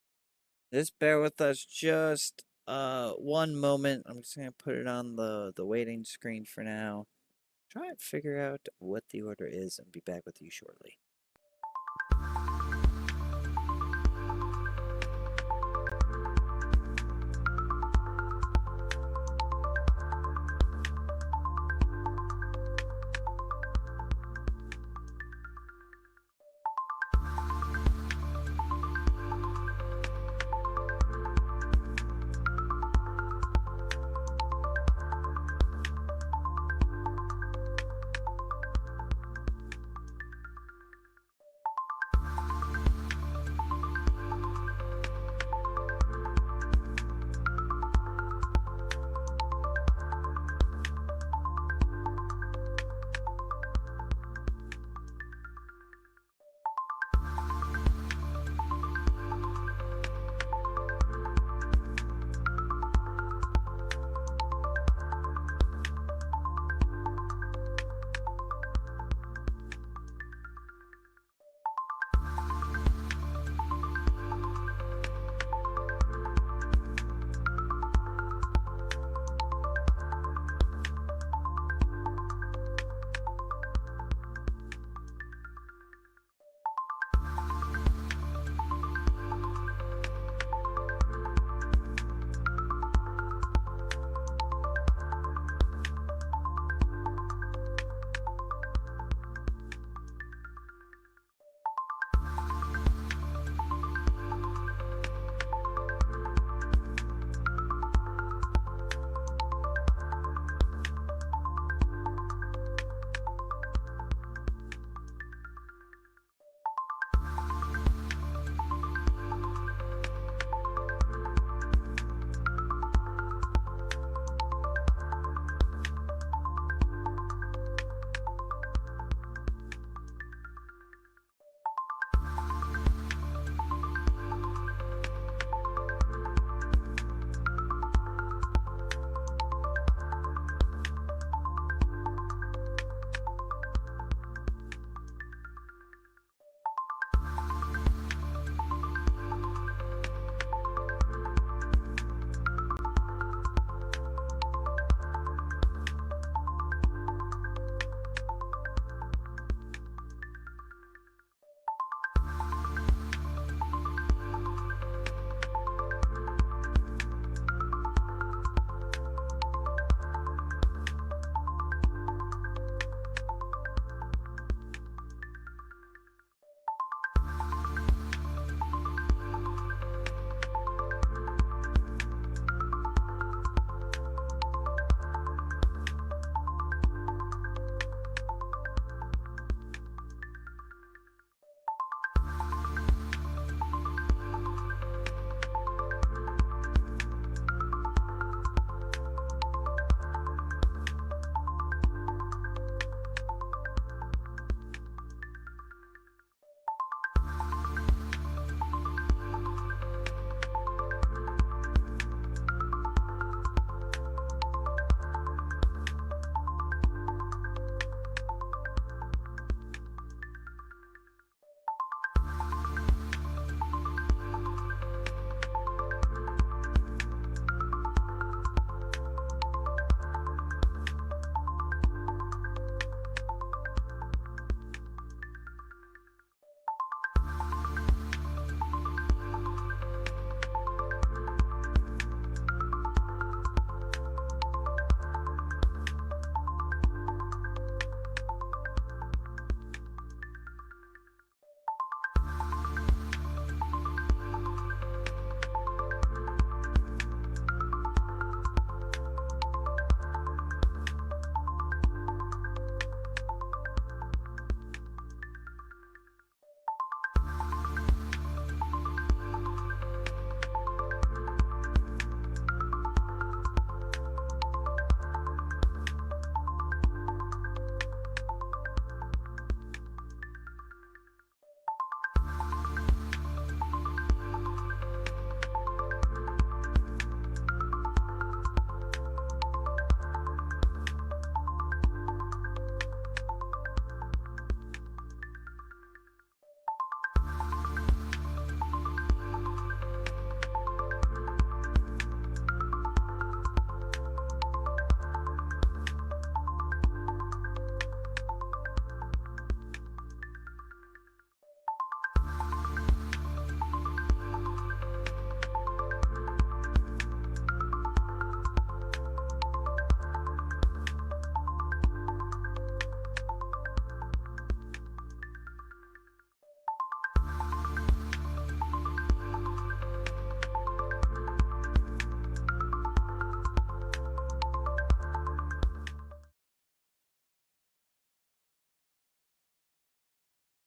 Just bear with us just one moment. I'm just gonna put it on the waiting screen for now. Try and figure out what the order is and be back with you shortly.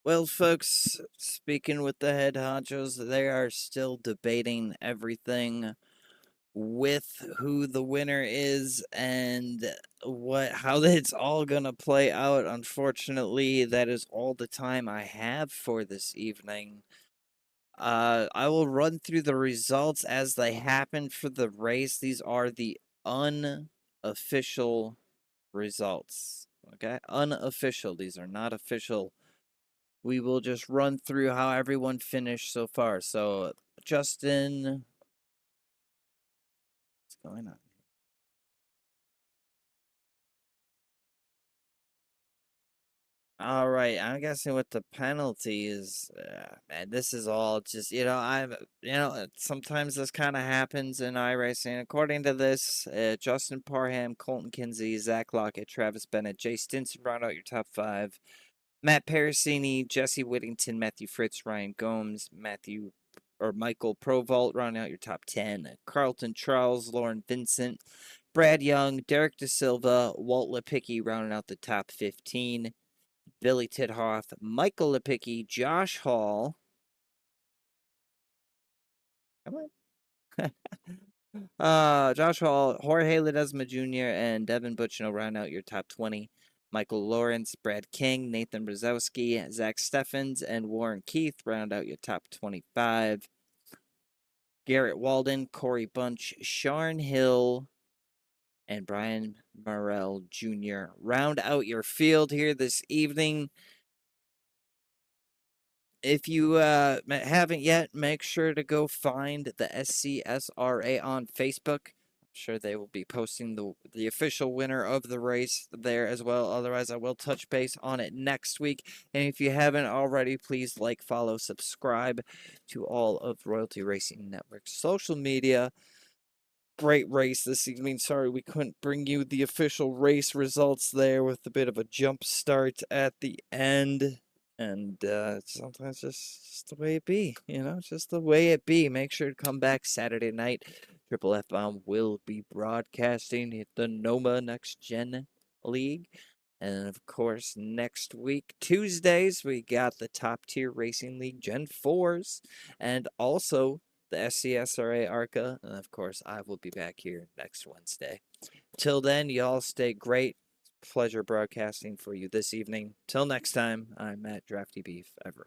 Well, folks, speaking with the head honchos, they are still debating everything with who the winner is and how it's all gonna play out. Unfortunately, that is all the time I have for this evening. I will run through the results as they happen for the race. These are the unofficial results. Okay, unofficial. These are not official. We will just run through how everyone finished so far. So, Justin, what's going on? All right, I'm guessing what the penalty is. Man, this is all just sometimes this kind of happens in iRacing. According to this, Justin Parham, Colton Kinsey, Zach Lockett, Travis Bennett, Jay Stinson round out your top 5. Matt Parasini, Jesse Whittington, Matthew Fritz, Ryan Gomes, Michael Provault rounding out your top 10. Carlton Charles, Lauren Vincent, Brad Young, Derek De Silva, Walt Lipicki rounding out the top 15. Billy Tidhoff, Michael Lipicki, Josh Hall. Come on. Josh Hall, Jorge Ledesma Jr., and Devin Butchino round out your top 20. Michael Lawrence, Brad King, Nathan Brzezowski, Zach Steffens, and Warren Keith round out your top 25. Garrett Walden, Corey Bunch, Sharn Hill, and Brian Morrell Jr. round out your field here this evening. If you haven't yet, make sure to go find the Scsra on Facebook. I'm sure they will be posting the official winner of the race there as well. Otherwise, I will touch base on it next week. And if you haven't already, please like, follow, subscribe to all of Royalty Racing Network's social media. Great race this evening. Sorry we couldn't bring you the official race results there with a bit of a jump start at the end. And sometimes just the way it be, just the way it be. Make sure to come back Saturday night. Triple F Bomb will be broadcasting the NOMA Next Gen League. And of course, next week, Tuesdays, we got the Top Tier Racing League Gen 4s and also the SCSRA ARCA. And of course, I will be back here next Wednesday. Till then, y'all stay great. Pleasure broadcasting for you this evening. Till next time, I'm Matt Drafty Beef. Ever.